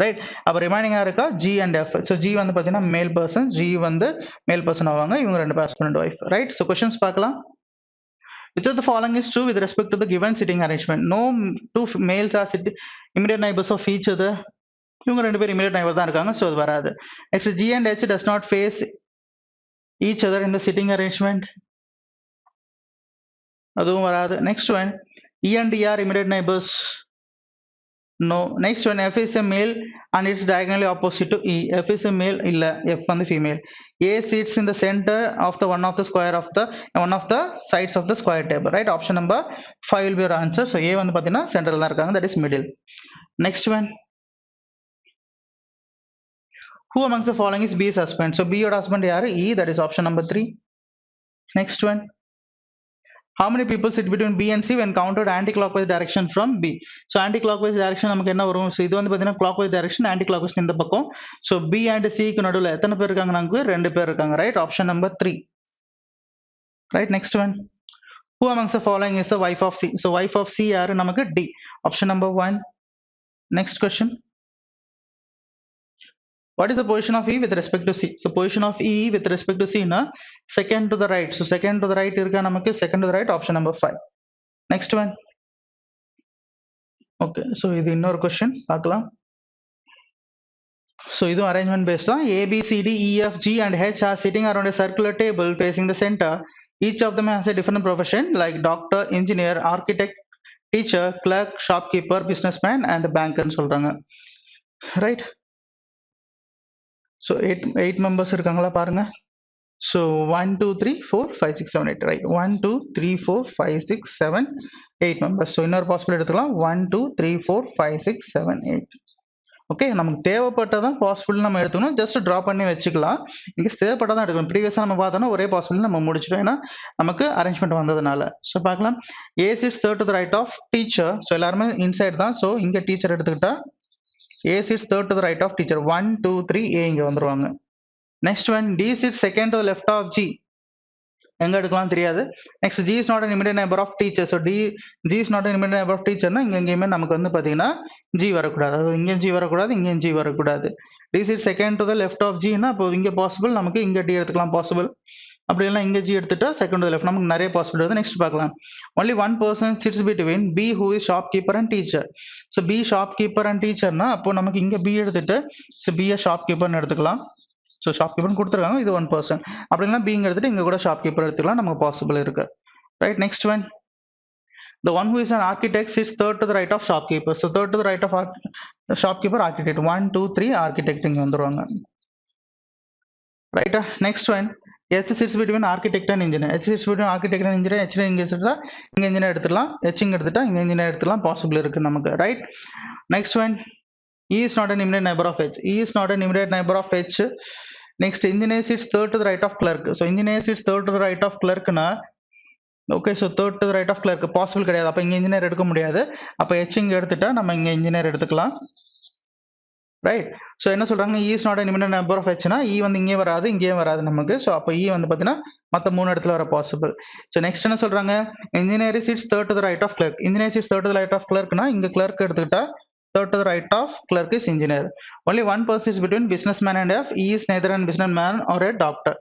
ரைட். அப்போ ரிமைனிங்காக இருக்கா G and F. So G வந்து பார்த்தீங்கன்னா மேல் பர்சன், ஜி வந்து மேல் பர்சன் ஆவாங்க. இவங்க 2 பேர் husband and wife, right. So questions பார்க்கலாம். Which of the following is true with respect to the given sitting arrangement? No two males are immediate neighbors of each other. இவங்க 2 பேர் immediate neighbor தான் இருக்காங்க, so அது வராது. Next, G and H does not face each other in the sitting arrangement. அதுவும் வராது. Next one, E and D are immediate neighbors. No. Next one, F is a male and it's diagonally opposite to E. F is a male, இல்ல, F வந்து female. A sits in the center of the one of the square of the one of the sides of the square table, right. Option number 5 will be your answer. So A வந்து பார்த்தீங்கன்னா சென்டர்ல தான் இருக்காங்க, that is middle. Next one, who amongst the following is B's husband? So B யோட husband யாரு? E, that is option number 3. Next one, how many people sit between B and C when counted anti-clockwise direction from B? So anti-clockwise direction நமக்கு என்ன வரும்? So இது வந்து பார்த்தீங்கன்னா clockwise direction, anti-clockwise இந்த பக்கம். So B and C க்கு நடுவில் எத்தனை பேர் இருக்காங்க? நமக்கு 2 பேர் இருக்காங்க, right. Option number 3, right. Next one, who amongst the following is the wife of C? So wife of C யாரு? நமக்கு D. Option number 1. Next question, what is the position of E with respect to C? So position of E with respect to C na second to the right. So second to the right irka namakku second to the right, option number 5. Next one, okay. So idu இன்னொரு question பார்க்கலாம். So idu arrangement based on A, B, C, D, E, F, G and H are sitting around a circular table facing the center. Each of them has a different profession like doctor, engineer, architect, teacher, clerk, shopkeeper, businessman and banker னு சொல்றாங்க, right. So 8 members இருக்காங்களா பாருங்க. So 1 2 3 4 5 6 7 8, right. 1 2 3 4 5 6 7 8 members. So இன்னொரு possible எடுத்துக்கலாம், 1 2 3 4 5 6 7 8. Okay, நமக்கு தேவைப்பட்டதான் possible நம்ம எடுத்துக்கணும், just draw பண்ணி வச்சுக்கலாம். இங்கே தேவைப்பட்டதான் எடுக்கணும். ப்ரீவியஸாக நம்ம பார்த்தோம்னா ஒரே பாசிபிள் நம்ம முடிச்சிட்டோம், ஏன்னா நமக்கு அரேஞ்ச்மெண்ட் வந்ததுனால. ஸோ பார்க்கலாம், A sits third to the right of teacher. So எல்லாருமே இன்சைட் தான். ஸோ இங்கே டீச்சர் எடுத்துக்கிட்டா A sits third to the right of teacher. 1 2 3 A இங்க வந்துருவாங்க. Next one, D sits second to the left of G. எங்க எடுக்கலாம் தெரியாது. Next, G is not an immediate neighbor of teacher. So G is not an immediate neighbor of teacher னா இங்க எங்கேயுமே நமக்கு வந்து பாத்தீங்கன்னா G வரக்கூடாது. அதாவது இங்கே G வரக்கூடாது, இங்கே G வரக்கூடாது. D sits second to the left of G னா அப்போ இங்க பாசிபிள், நமக்கு இங்க D எடுத்துக்கலாம் பாசிபிள். அப்படி எல்லாம் இங்க G எடுத்துட்டா செகண்ட் டு லெஃப்ட், நமக்கு நிறைய பாசிபிள் வருது. நெக்ஸ்ட் பார்க்கலாம், only one person sits between B who is shopkeeper and teacher. So B shopkeeper and teacher னா அப்போ நமக்கு இங்க B எடுத்துட்டு so B shopkeeper னு எடுத்துக்கலாம். ஸோ ஷாப்கீப்பர் கொடுத்துருக்காங்க, இது 1 person. அப்படின்னா B எடுத்துட்டு இங்க கூட ஷாப்கீப்பர் எடுத்துக்கலாம், நமக்கு பாசிபிள் இருக்கு, right. Next one, the one who is an architect sits third to the right of shopkeeper. So third to the right of shopkeeper, architect. 1 2 3 architect இங்க வந்துருவாங்க, ரைட்டா. Next one, H sits between architect and engineer. H sits between architect and engineer. H இங்க எடுத்துட்டா இங்க engineer எடுத்துக்கலாம், H இங்க எடுத்துட்டா இங்க engineer எடுத்துக்கலாம், பாசிபிள் இருக்கு நமக்கு, right. Next one, E is not an immediate neighbor of H. E is not an immediate neighbor of H. Next, engineer sits third to the right of clerk. So engineer sits third to the right of clerk na, okay. So third to the right of clerk possible கிடையாது, அப்ப இங்க engineer எடுக்க முடியாது. அப்ப H இங்க எடுத்துட்டா நம்ம இங்க engineer எடுத்துக்கலாம், ரைட். ஸோ என்ன சொல்றாங்க, E is not an immediate neighbor of H னா E வந்து இங்கே வராது, இங்கேயும் வராது நமக்கு. ஸோ அப்போ E வந்து பார்த்தீங்கன்னா மற்ற 3 இடத்துல வர பாசிபிள். ஸோ நெக்ஸ்ட் என்ன சொல்றாங்க, engineer sits third to the right of clerk. Engineer sits third to the right of clerk னா இங்க clerk எடுத்துக்கிட்டா third to the right of clerk is engineer. Only one person is between businessman and F. E is neither a businessman or a doctor.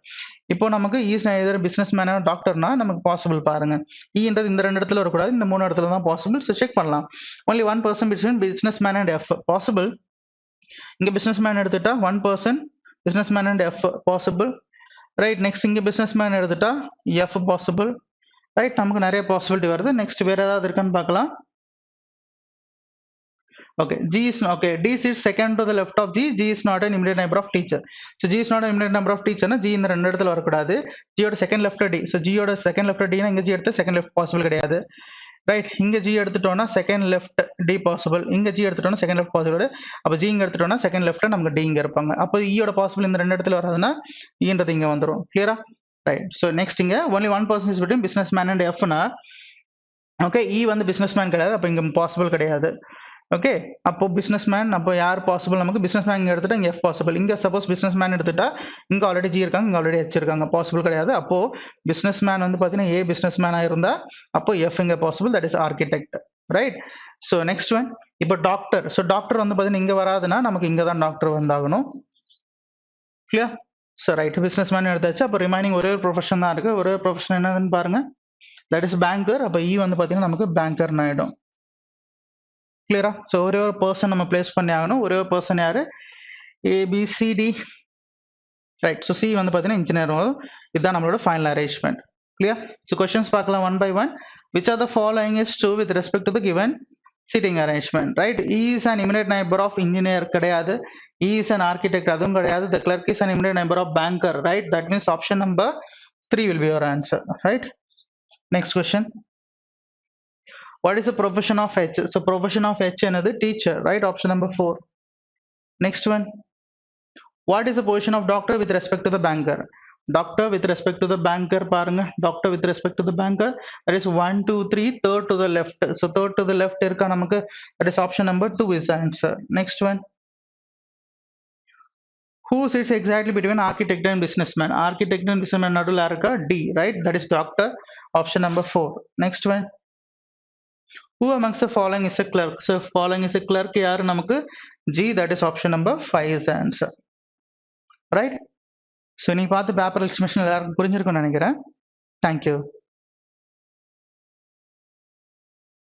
இப்போ நமக்கு E is neither a businessman or doctor னா நமக்கு possible பாருங்க, E ன்றது இந்த 2 இடத்துல வரக்கூடாது, இந்த 3 இடத்துல தான் பாசிபிள். ஸோ செக் பண்ணலாம். Only one person between businessman and F possible. இங்க businessman எடுத்துட்டா 1 person businessman and F possible, right. Next இங்க businessman எடுத்துட்டா F பாசிபிள், ரைட். நமக்கு நிறைய பாசிபிலிட்டி வருது. நெக்ஸ்ட் வேற ஏதாவது இருக்கான்னு பார்க்கலாம். Okay, G is okay. D sits second to the left of G. G is not an immediate neighbor of teacher. So G is not an immediate neighbor of teacher na G இந்த 2 இடத்துல வரக்கூடாது. G யோட second left D. So G யோட second left D னா இங்க G எடுத்து second left possible கிடையாது. Right. இங்க G எடுத்துட்டோம்னா செகண்ட் லெஃப்ட் D பாசிபிள். இங்க G எடுத்துட்டோம்னா செகண்ட் லெஃப்ட் பாசிபிள். அப்ப G இங்க எடுத்துட்டோம்னா செகண்ட் லெஃப்ட்ல நமக்கு D இங்க இருப்பாங்க. அப்ப E யோட பாசிபிள் இந்த ரெண்டு இடத்துல வராதுன்னா Eன்றது இங்க வந்துரும். கிளியரா? ரைட். சோ நெக்ஸ்ட் இங்க only one person is between businessman and F னா ஓகே E வந்து பிசினஸ்மேன் கிடையாது. அப்ப இங்க பாசிபிள் கிடையாது. ஓகே அப்போ பிசினஸ்மேன் அப்போ யார் பாசிபிள் நமக்கு பிசினஸ்மேன் இங்க எடுத்துட்டா இங்க F பாசிபிள். இங்க சப்போஸ் பிசினஸ்மேன் எடுத்துட்டா இங்க ஆல்ரெடி G இருக்காங்க, இங்க ஆல்ரெடி H இருக்காங்க, பாசிபிள் கிடையாது. அப்போ பிசினஸ்மேன் வந்து பாத்தீங்கன்னா A பிசினஸ்மேனா இருந்தா அப்போ F இங்க possible, that is architect. Right. So next one இப்போ டாக்டர். சோ டாக்டர் வந்து பாத்தீங்கன்னா இங்க வராதுன்னா நமக்கு இங்க தான் டாக்டர் வந்தாகணும். கிளியர்? சோ ரைட், பிசினஸ்மேன் எடுத்தாச்சு. அப்போ ரிமைனிங் ஒரே ஒரு ப்ரொஃபஷன் தான் இருக்கு. ஒரே ப்ரொஃபஷன் என்னன்னு பாருங்க, தட் இஸ் பேங்கர். அப்போ E வந்து பாத்தீங்கன்னா நமக்கு பேங்கர்னு ஆயிடும். கிளியரா? ஸோ ஒரே ஒரு பர்சன் நம்ம பிளேஸ் பண்ணி ஆகணும். ஒரே ஒரு பர்சன் யாரு? ABCD. ரைட். ஸோ C வந்து பார்த்தீங்கன்னா இன்ஜினியர் வரும். இதுதான் நம்மளோட final arrangement. Clear? So questions பார்க்கலாம் one by one. Which are the following is true with respect to the given seating arrangement. Right. E is an immediate neighbour of engineer கிடையாது. E is an architect அதுவும் கிடையாது. The clerk is an immediate neighbour of banker. Right. That means option number 3 will be your answer. Right. Next question. What is the profession of H? So profession of H another teacher, right? Option number 4. Next one. What is the position of doctor with respect to the banker? Doctor with respect to the banker paranga. Doctor with respect to the banker. That is 1, 2, 3. Third to the left. So third to the left irka namakku. That is option number 2 is the answer. Next one. Who sits exactly between architect and businessman? Architect and businessman nadula irka D, right? That is doctor. Option number 4. Next one. Who amongst the following is a clerk? So following is a clerk yaar namakku G, that is option number 5 is the answer. Right? So நீ பார்த்து paper expression எல்லாருக்கும் புரிஞ்சிருக்கும்னு நினைக்கிறேன். Thank you.